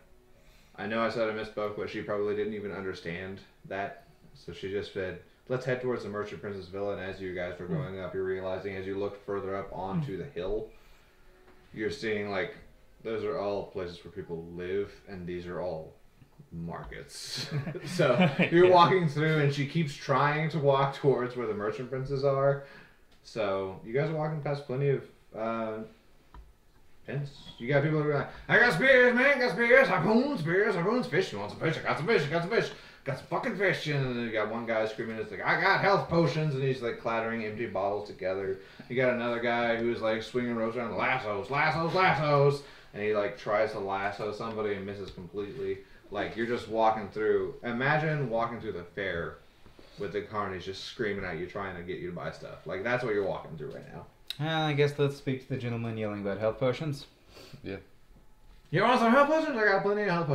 I know I said I misspoke, but she probably didn't even understand that. So she just said, let's head towards the Merchant Prince's Villa. And as you guys were going up, you're realizing as you look further up onto the hill, you're seeing like those are all places where people live, and these are all markets. So you're Yeah. walking through, and she keeps trying to walk towards where the Merchant Princes are. So you guys are walking past plenty of tents. You got people who are like, I got spears, man, got spears, harpoons, fish. You want some fish? I got some fish, got some fucking fish. And then you got one guy screaming, it's like, I got health potions, and he's like clattering empty bottles together. You got another guy who's like swinging ropes around, lassos, and he like tries to lasso somebody and misses completely. Like you're just walking through. Imagine walking through the fair with the carnies just screaming at you, trying to get you to buy stuff. Like that's what you're walking through right now. Well, I guess let's speak to the gentleman yelling about health potions. Yeah. You want some health potions? I got plenty of health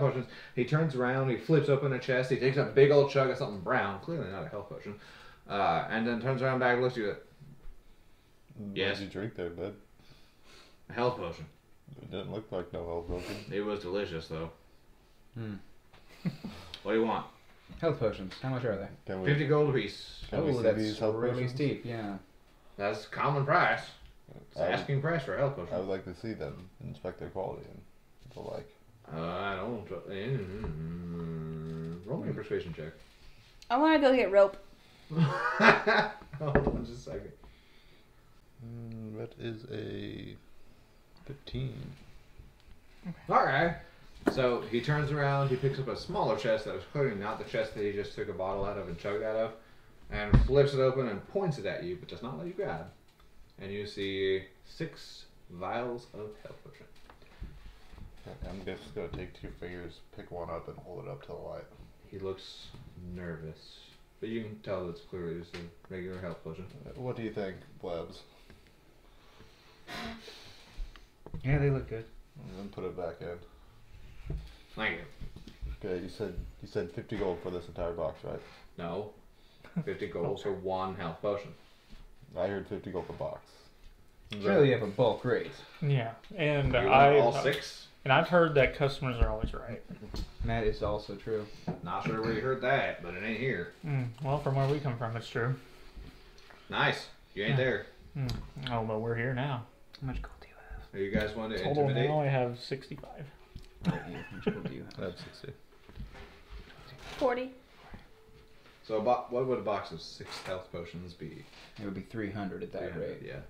potions. He turns around, he flips open a chest, he takes a big old chug of something brown, clearly not a health potion, and then turns around back and looks at you. Yes. What did you drink there, bud? A health potion. It didn't look like no health potion. It was delicious though. What do you want? Health potions. How much are they? Can we, 50 gold apiece. can we Oh, see that's these health really potions? steep. Yeah. That's common price. It's asking price for a health I potion. would like to see them, inspect their quality, and the like. I don't. Roll me a persuasion check. I want to go get rope. Hold on just a second. That is a 15. Okay. So he turns around, he picks up a smaller chest that was clearly not the chest that he just took a bottle out of and chugged out of, and flips it open and points it at you, but does not let you grab. And you see 6 vials of health potion. I'm just gonna take 2 fingers, pick one up, and hold it up to the light. He looks nervous, but you can tell it's clearly just a regular health potion. What do you think, Blebs? Yeah, they look good. And then put it back in. Thank you. Okay, you said 50 gold for this entire box, right? No. 50 gold for 1 health potion. I heard 50 gold per box. Surely you have a bulk rate. Yeah, and You want all 6? And I've heard that customers are always right. That is also true. Not sure where you heard that, but it ain't here. Well, from where we come from, it's true. Nice. You ain't there. Oh, but we're here now. How much gold do you have? Are you guys want to Total intimidate? now I have 65. How much gold do you I have? have 60. 40. So what would a box of 6 health potions be? It would be 300 at that 300, rate. yeah.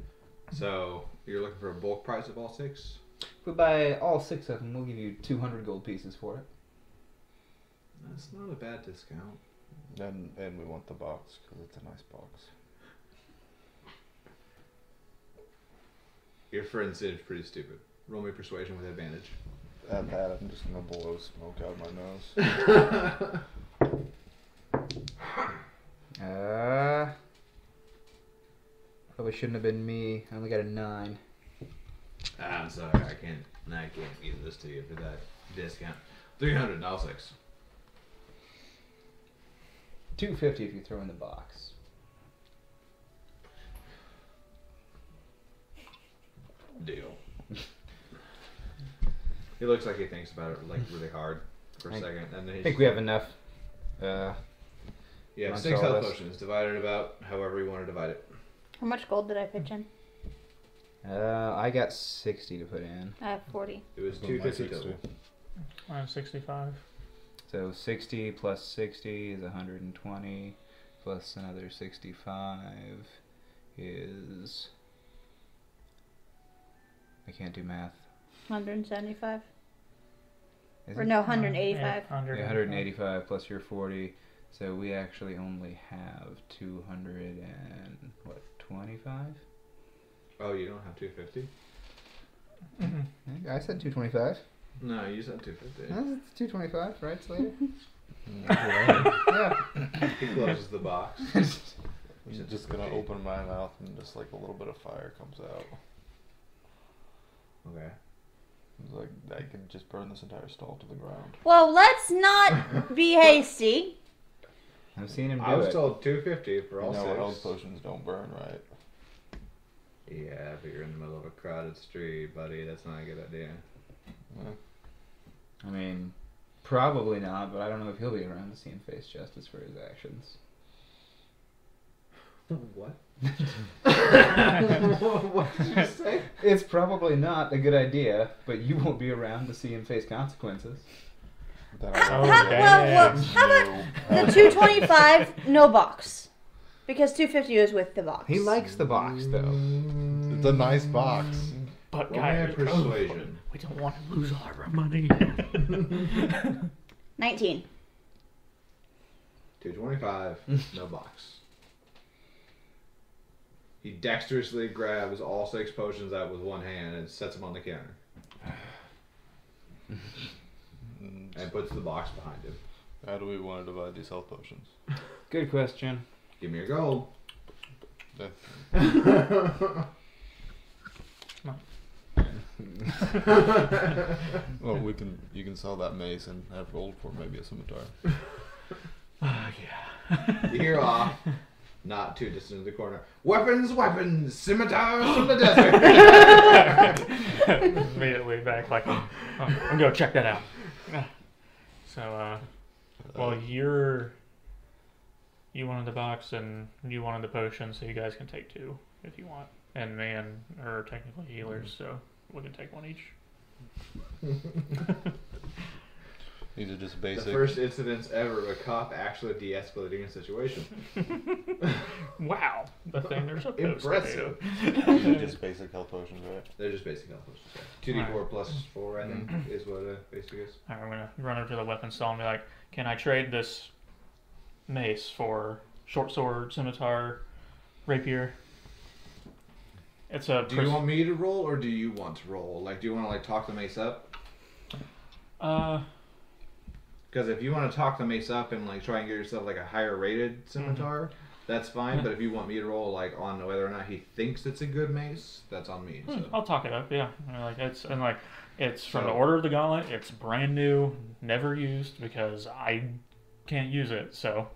So you're looking for a bulk price of all 6? If we buy all 6 of them, we'll give you 200 gold pieces for it. That's not a bad discount. And we want the box, because it's a nice box. Your friend Sid's pretty stupid. Roll me persuasion with advantage. At that, I'm just gonna blow smoke out my nose. Probably shouldn't have been me. I only got a 9. I'm sorry, I can't give this to you for that discount. 300, all 6. 250 if you throw in the box. Deal. He looks like he thinks about it like really hard for a second, and then I think we have enough. you have amongst 6 all health this. potions divided about however you want to divide it. How much gold did I pitch in? I got 60 to put in. I have 40. It was My 250 60. total. I have 65. So 60 plus 60 is 120, plus another 65 is... I can't do math. 175. Is Or it? no, 185. Yeah, 185 plus your 40. So we actually only have 225? Oh, you don't have 250? I said 225. No, you said 250. No, it's 225, right, Slater? Yeah. Yeah. He closes the box. I'm just gonna open my mouth and just like a little bit of fire comes out. Okay. It's like I can just burn this entire stall to the ground. Well, let's not be hasty. I've seen him do I was it. told 250 for all You know, 6. health potions don't burn, right? Yeah, but you're in the middle of a crowded street, buddy. That's not a good idea. I mean, probably not, but I don't know if he'll be around to see him face justice for his actions. What? What did you say? It's probably not a good idea, but you won't be around to see him face consequences. Then Oh, How about the 225, no box? Because 250 is with the box. He likes the box, though. It's a nice box. But Roll me a guys, persuasion. we don't want to lose all our money. 19. 225, no box. He dexterously grabs all 6 potions out with one hand and sets them on the counter. And puts the box behind him. How do we want to divide these health potions? Good question. Give me your gold. Well, you can sell that mace and have gold for maybe a scimitar. You hear off, not too distant in the corner. Weapons, weapons, scimitars from the desert. Immediately back, like, I'm gonna go check that out. So, well, you wanted the box and you wanted the potion, so you guys can take 2 if you want. And me and her are technically healers, so we can take 1 each. These are just The basic. first incidents ever of a cop actually de-escalating a situation. Wow, the thing they're supposed Impressive. to do. These are just basic health potions, right? They're just basic health potions. 2d4 plus 4, I think, is what a basic is. Alright, I'm gonna run over to the weapon stall and be like, "Can I trade this mace for short sword, scimitar, rapier?" It's a. Do you want me to roll, or do you want to roll? Like, do you want to like talk the mace up? Because if you want to talk the mace up and like try and get yourself like a higher rated scimitar, that's fine. But if you want me to roll like on whether or not he thinks it's a good mace, that's on me. So. I'll talk it up. Yeah, it's from the So- Order of the Gauntlet. It's brand new, never used because I can't use it. So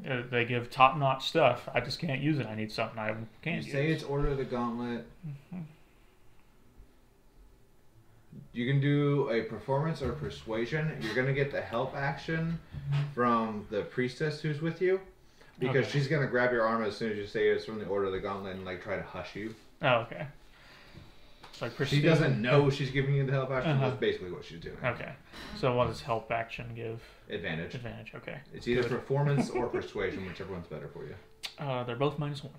they give top notch stuff. I just can't use it. I need something I you can't use. say it's Order of the Gauntlet. You can do a performance or persuasion. You're gonna get the help action from the priestess who's with you, because she's gonna grab your arm as soon as you say it's from the Order of the Gauntlet and like try to hush you. Oh, okay. It's like She prestige. doesn't know she's giving you the help action. That's basically what she's doing. Okay. So what does help action give? Advantage. Advantage. Okay. It's either performance or persuasion, whichever one's better for you. They're both -1.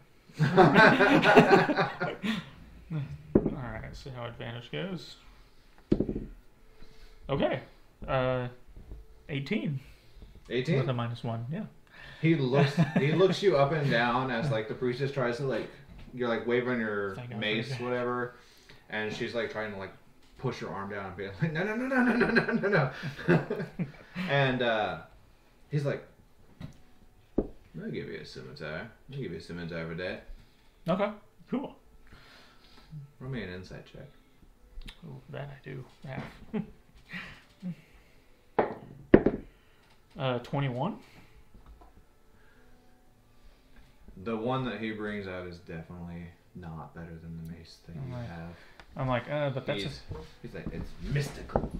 All right. Let's see how advantage goes. Okay. 18. 18. With a -1. Yeah. He looks you up and down as like the priestess tries to like you're like waving your Thank God mace, for whatever, and she's like trying to like push your arm down and be like, no. And he's like, I'll give you a scimitar. I'll give you a scimitar for that. Okay. Cool. Roll me an insight check. Oh, that I do have. 21. The one that he brings out is definitely not better than the mace that you Right. have. I'm like, but that's He's like, it's mystical.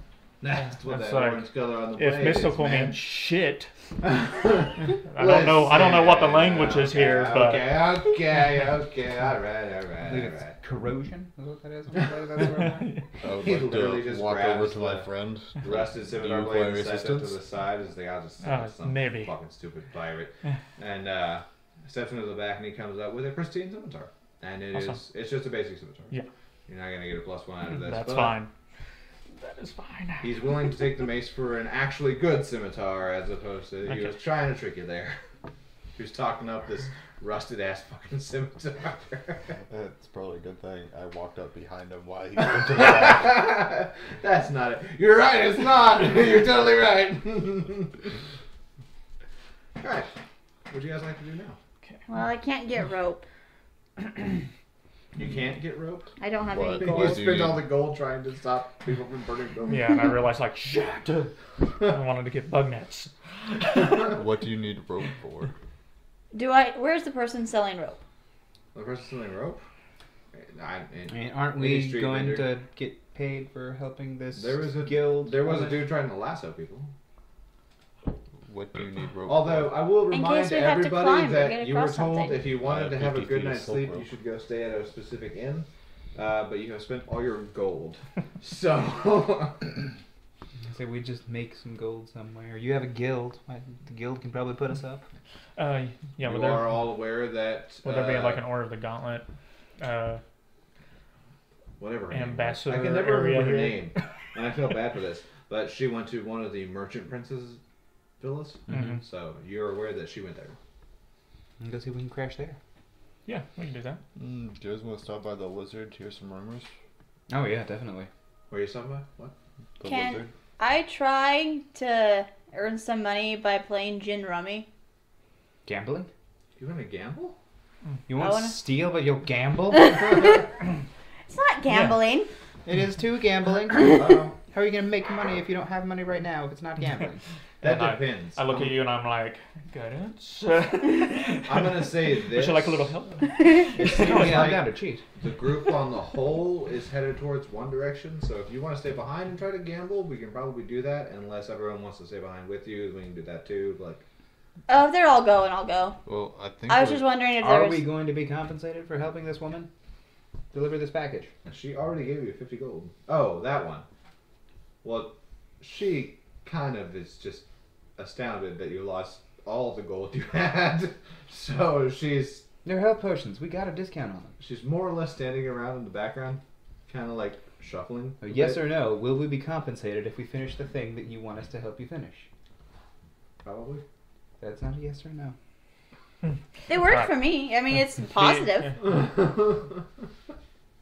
That's what That's that like, orange color on the if blade is, mystical man. means shit. I don't know what the language is here, but Okay, all right. It's corrosion. Is what that is? That's where I would He like literally to just walk over grabs to my the friend. rusted Do scimitar you blade and require sets it to assistance? the side as they just some maybe. fucking stupid pirate. And steps into the back and he comes up with a pristine scimitar. And it's just a basic scimitar. Yeah. You're not gonna get a +1 out of this. that's but fine. That is fine. He's willing to take the mace for an actually good scimitar as opposed to he was trying to trick you there. He was talking up this rusted ass fucking scimitar. That's probably a good thing. I walked up behind him while he went to the back. That's not it. You're right, it's not. You're totally right. Alright. What would you guys like to do now? Well, I can't get rope. You can't get rope? I don't have any What? You gold. spent all the gold trying to stop people from burning them. Yeah, and I realized like shit. I wanted to get bug nets. What do you need rope for? Where's the person selling rope? The person selling rope? I mean, aren't Any we street going vendor. to get paid for helping this There was a guild? There was a dude trying to lasso people. What do you need rope Although I will In remind case we have to everybody climb or get that you were across told something. if you wanted to have a 50 good feet of night's silk sleep, rope. you should go stay at a specific inn. But you have spent all your gold. So I say we just make some gold somewhere. You have a guild. The guild can probably put us up. Yeah, you would are there, all aware that would there be like an Order of the Gauntlet? Whatever her name was. ambassador I can never area remember her here? name, and I feel bad for this. But she went to one of the merchant princes' villas, Mhm. so you're aware that she went there. And go see if we can crash there. Yeah, we can do that. Do you guys want to stop by the lizard to hear some rumors? Oh yeah, definitely. Where are you stopping by? What? The Can- lizard? I try to earn some money by playing gin rummy. Gambling? You want to gamble? You want to wanna- steal, but you'll gamble? It's not gambling. It is too gambling. Uh-oh. How are you going to make money if you don't have money right now if it's not gambling? That And depends. I look at you and I'm like, guidance. I'm gonna say Would this. you like a little help? It seems Oh yeah, I'm like down to cheat. the group on the whole is headed towards one direction. So if you want to stay behind and try to gamble, we can probably do that. Unless everyone wants to stay behind with you, we can do that too. Like, Oh, if they're all going, I'll go. Well, I think I was we're- just wondering if there Are was... we going to be compensated for helping this woman deliver this package? she already gave you 50 gold. Oh, that one. Well, she kind of is just astounded that you lost all the gold you had. So They're health potions. We got a discount on them. she's more or less standing around in the background, kind of like shuffling. Yes or no? Will we be compensated if we finish the thing that you want us to help you finish? Probably. That's not a yes or no. They work for me. I mean, it's positive.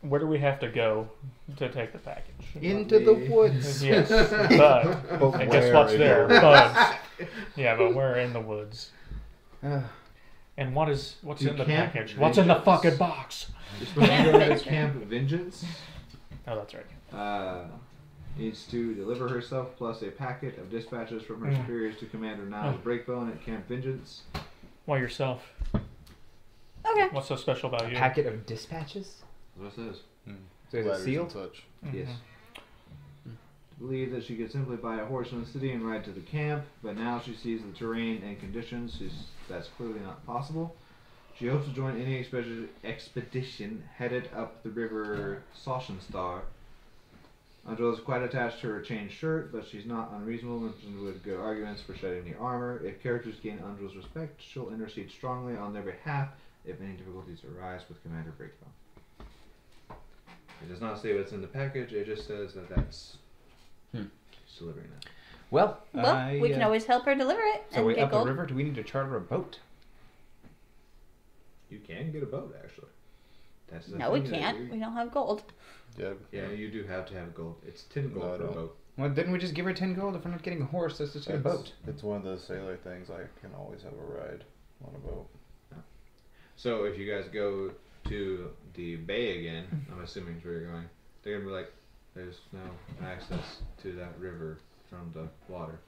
Where do we have to go to take the package? Into the woods. Yes, but and guess what's there? Bugs. Yeah, but we're in the woods. And what's in the package? What's in the fucking box? You're supposed to go to Camp Vengeance. Oh, that's right. Needs to deliver herself plus a packet of dispatches from her superiors to Commander Niles Breakbone at Camp Vengeance. Why yourself? Okay. What's so special about you? Packet of dispatches? That's what it says. So is it Letters sealed? and such. Yes. Believed that she could simply buy a horse in the city and ride to the camp, but now she sees the terrain and conditions. That's clearly not possible. She hopes to join any expedition headed up the river Sachenstar. Angela is quite attached to her chain shirt, but she's not unreasonable and would good arguments for shedding the armor. If characters gain Angela's respect, she'll intercede strongly on their behalf if any difficulties arise with Commander Breakbone. It does not say what's in the package, it just says that's she's delivering that. Well, We can always help her deliver it. So and we get up gold. the river. Do we need to charter a boat? You can get a boat, actually. That's the No, we thing that can't. We don't have gold. Yeah, you do have to have gold. It's 10 gold No, for a no. boat. Well, didn't we just give her 10 gold? If we're not getting a horse, let's just get a boat. It's one of those sailor things. I can always have a ride on a boat. So if you guys go to the bay again, I'm assuming is where you're going, they're going to be like, there's no access to that river from the water.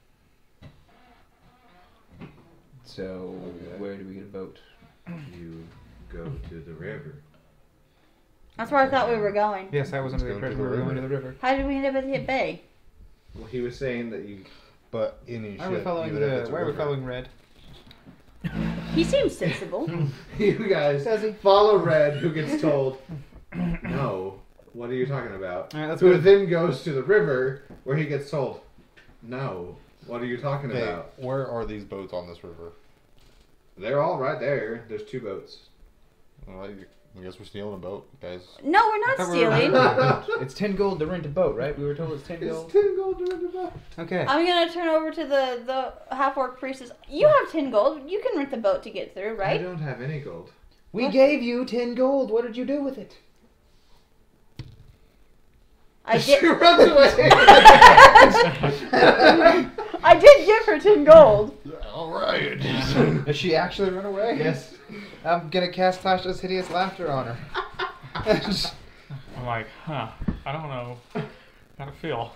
So where do we get a boat? You go to the river. That's where I thought we were going. Yes, I was under the Let's go to impression the we were going to river. the river. How did we end up at the bay? Well, he was saying that you... But any Why are we ship, following even if the? it's a Why are we river. following red? He seems sensible. You guys follow Red, who gets told, no, what are you talking about? All right, let's Who go. then goes to the river, where he gets told, no, what are you talking Okay, about? where are these boats on this river? They're all right there. There's 2 boats. Well, I guess we're stealing a boat, guys. No, we're not thought we were- stealing. It's 10 gold to rent a boat, right? We were told it's 10 gold. It's 10 gold to rent a boat. Okay. I'm gonna turn over to the half-orc priestess. You have 10 gold. You can rent the boat to get through, I right? don't have any gold. We gave you 10 gold. What did you do with it? I She did. runs away. I did give her 10 gold. All right. Does she actually run away? Yes. I'm gonna cast Tasha's hideous laughter on her. I'm like, I don't know how to feel.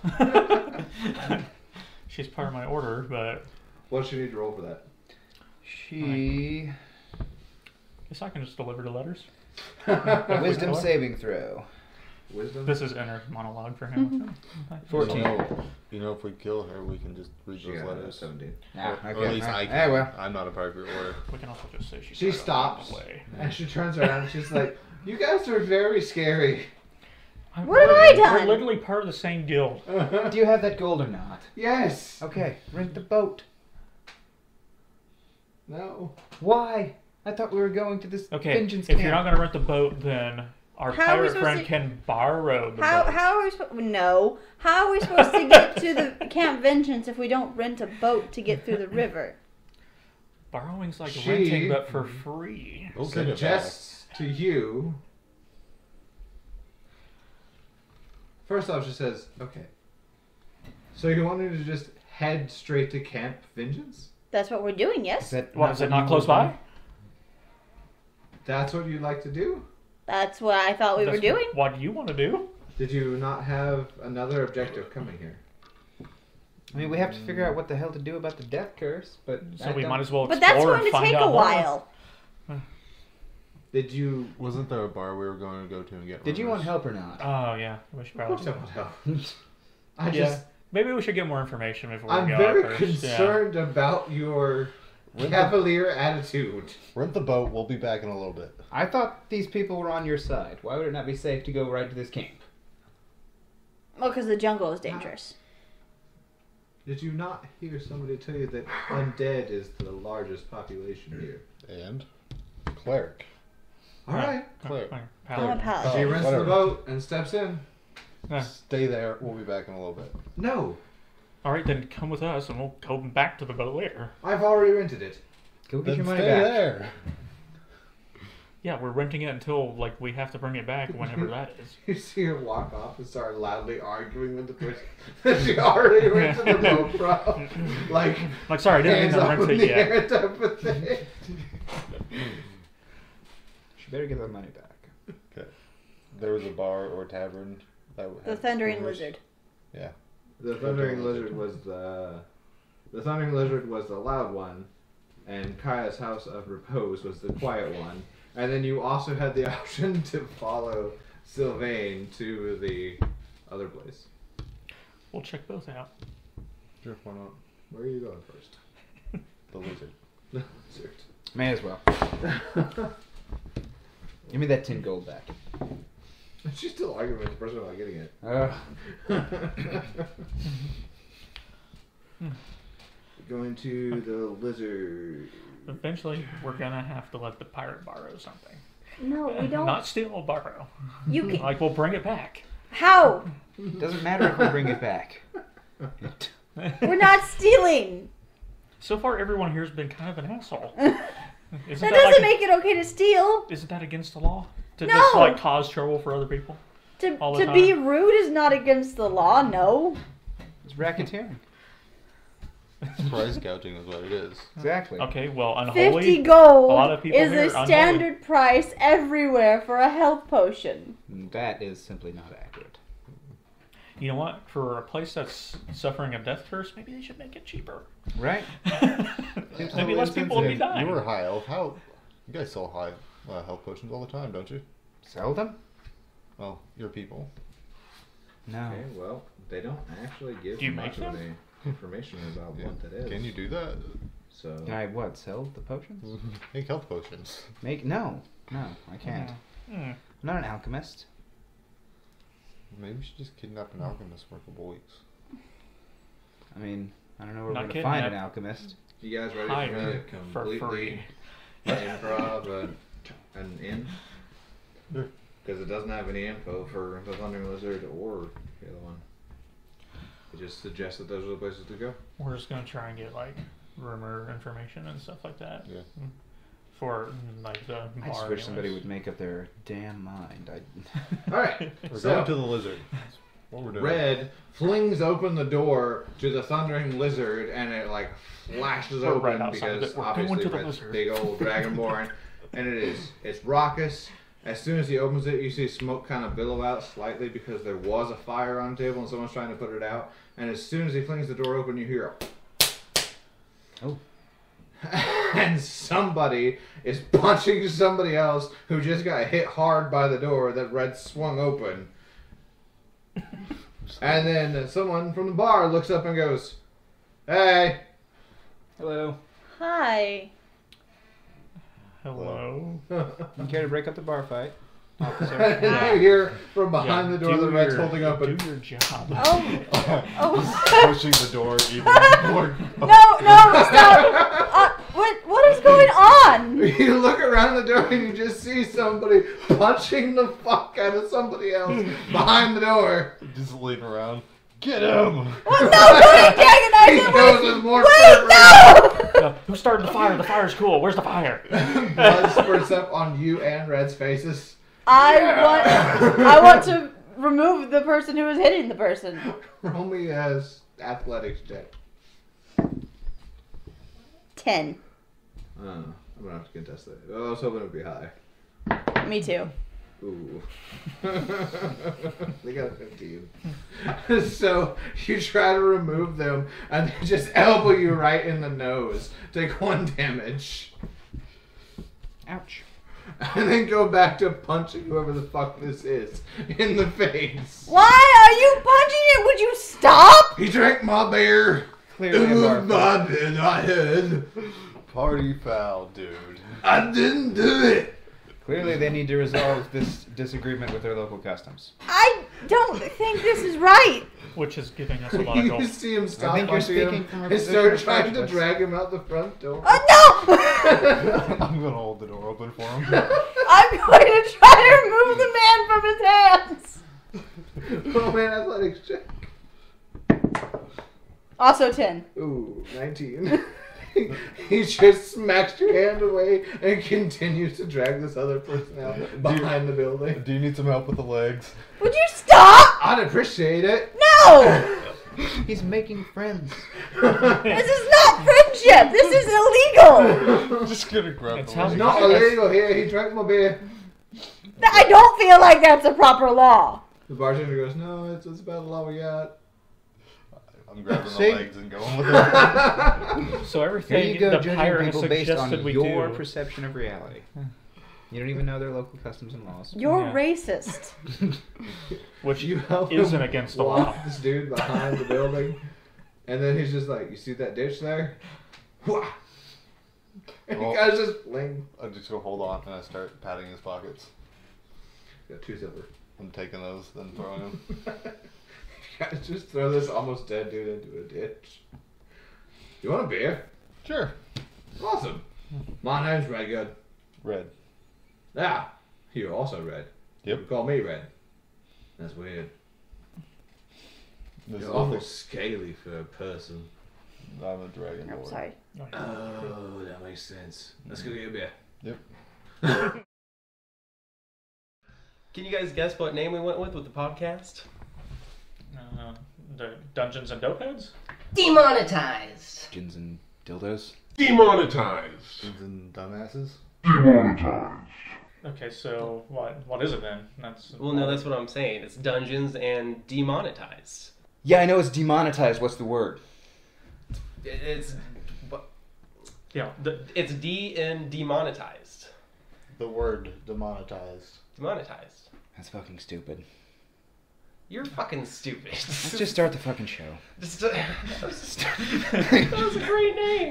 She's part of my order, but What should you need to roll for that? She guess I can just deliver the letters. wisdom saving throw. Wisdom? This is inner monologue for him. 14. You know, if we kill her, we can just read She those got letters. 17. Ah, Or okay. at least I Ah, can. well. I'm not a part of your order. We can also just say She stops, away. and she turns around and she's like, you guys are very scary. What have I done? We're literally part of the same guild. Do you have that gold or not? Yes. Okay, rent the boat. No. Why? I thought we were going to this Okay, vengeance if camp. you're not going to rent the boat, then our How are we pirate supposed friend to- can borrow the boat. How are we supposed? No. How are we supposed to get to the Camp Vengeance if we don't rent a boat to get through the river? Borrowing's like She- renting, but for free. Suggests to you. First off, she says, okay. So you want me to just head straight to Camp Vengeance? That's what we're doing. Yes. Is that What, is it not you close were by? doing? That's what you'd like to do? That's what I thought we were That's doing. What do you want to do? Did you not have another objective coming here? I mean, we have to figure out what the hell to do about the death curse, but So I we don't- might as well But explore that's going and to find take out a more. while. Did you... Wasn't there a bar we were going to go to and get Did you want rumors? help or not? Oh, yeah. We should Of course probably. I want help. I Yeah. just... Maybe we should get more information before we I'm go very out first. concerned about your cavalier attitude. Rent the boat. We'll be back in a little bit. I thought these people were on your side. Why would it not be safe to go right to this camp? Well, because the jungle is dangerous. Did you not hear somebody tell you that undead is the largest population here? And cleric. Alright. Cleric. I'm a paladin. She rents the whatever. boat and steps in. Stay there. We'll be back in a little bit. No, All right, then come with us, and we'll go back to the boat later. I've already rented it. Go get Then your money stay back. there. Yeah, we're renting it until like we have to bring it back whenever that is. You see her walk off and start loudly arguing with the person that she already rented the boat from. Like, Like, sorry, I didn't hands mean to up rent in it the yet. air type of thing. She better get that money back. Okay. There was a bar or tavern. That The had Thundering rumors. Lizard. Yeah. The Thundering Lizard was the Thundering Lizard was the loud one, and Kaya's House of Repose was the quiet one. And then you also had the option to follow Sylvain to the other place. We'll check both out. Sure, why not? Where are you going first? The lizard. The Lizard. May as well. Give me that 10 gold back. She's still arguing with the person about getting it. Going to the lizard. Eventually, we're gonna have to let the pirate borrow something. No, we don't. Not steal, borrow. You can. Like, we'll bring it back. How? Doesn't matter if we bring it back. We're not stealing. So far, everyone here has been kind of an asshole. Isn't That doesn't like, make it okay to steal. Isn't that against the law? To No. just like cause trouble for other people? To All the be time. rude is not against the law. No. It's racketeering. Price gouging is what it is. Exactly. Okay, well, unholy. 50 gold A lot of people is here a are standard price everywhere for a health potion. That is simply not accurate. You know what? For a place that's suffering a death curse, maybe they should make it cheaper. Right? Maybe less people will be dying. You were high elf. How? You guys sell high health potions all the time, don't you? Sell them? Well, your people. No. Okay, well, they don't actually give Do you much make of them? any information about Yeah. what that is. Can you do that? So Can I what? Sell the potions? Make health potions. Make no, I can't. Hmm. I'm not an alchemist. Maybe we should just kidnap an alchemist for a couple weeks. I mean, I don't know where Not we're gonna find an kidnap. alchemist. you guys ready Hire for me to for completely free. improv an inn? Sure. Because it doesn't have any info for the Thundering Lizard or the other one. It just suggests that those are the places to go. We're just gonna try and get like rumor information and stuff like that. Yeah. For like the I just bar wish somebody anyways. would make up their damn mind. Alright, We're so going to the lizard. That's what we're doing. Red flings open the door to the Thundering Lizard and it like flashes We're right open outside of because it. We're going obviously to the Red's lizard. big old dragonborn. And it's raucous. As soon as he opens it, you see smoke kind of billow out slightly because there was a fire on the table and someone's trying to put it out. And as soon as he flings the door open, you hear a Oh. and somebody is punching somebody else who just got hit hard by the door that Red swung open. And then someone from the bar looks up and goes, "Hey!" Hello. Hi. Hello. You care to break up the bar fight, officer? And Yeah. you hear from behind Yeah, the door do that Red's your- holding open. Do your job. Oh. Oh. Pushing the door even more. No, stop. What is going on? You look around the door and you just see somebody punching the fuck out of somebody else behind the door. Just leaning around. Get him! What? No, don't antagonize He him. goes with more Wait, purpose. no! Who started the fire? The fire's cool. Where's the fire? Blood spurts up on you and Red's faces. I want to remove the person who is hitting the person. Roll me as athletics check. 10. I'm gonna have to contest that. I was hoping it would be high. Me too. Ooh. They got a 15. So you try to remove them and they just elbow you right in the nose. Take 1 damage. Ouch. And then go back to punching whoever the fuck this is in the face. Why are you punching it? Would you stop? He drank my beer. Clearly It a bar was fight. my beer, not his. Party foul, dude. I didn't do it. Clearly they need to resolve this disagreement with their local customs. don't think this is right. Which is giving us a lot of You gold. see him stop I think you're punching him speaking from a and position start of trying to prejudice. drag him out the front door. Oh no! I'm gonna hold the door open for him. I'm going to try to remove the man from his hands. Oh man, athletics check. Also 10. Ooh, 19. He just smacks your hand away and continues to drag this other person out behind the building. Do you need some help with the legs? Would you stop? I'd appreciate it. No! He's making friends. This is not friendship. This is illegal. I'm just gonna grab It's the how- legs. Not illegal here. He drank my beer. I don't feel like that's a proper law. The bartender goes, no, it's about the law we got. I'm grabbing See? the legs and going with it. So Here everything you go, the judging pirate has people based on suggested we your do. perception of reality. You don't even know their local customs and laws. You're Yeah. racist. Which You help isn't him against the walk law. this dude behind the building, and then he's just like, you see that ditch there? Wha! And Well- you guys just bling. I just go hold on and I start patting his pockets. Got 2 silver. I'm taking those, then throwing them. Guys, just throw this almost dead dude into a ditch. You want a beer? Sure. Awesome. My name's Red Good. Red. Ah, you're also red. Yep. You call me red. That's weird. This You're is awful scaly for a person. I'm a dragon I'm lord. sorry. Oh, that makes sense. Let's go get a beer. Yep. Can you guys guess what name we went with the podcast? The Dungeons and Dope Heads? Demonetized. Gins and dildos. Demonetized. Kids and dumbasses. Okay, so what is it then? That's Well, no, that's what I'm saying. It's Dungeons and Demonetized. Yeah, I know it's demonetized. What's the word? It's yeah. it's D in demonetized. The word demonetized. Demonetized. That's fucking stupid. You're fucking stupid. Let's just start the fucking show. that was a great name.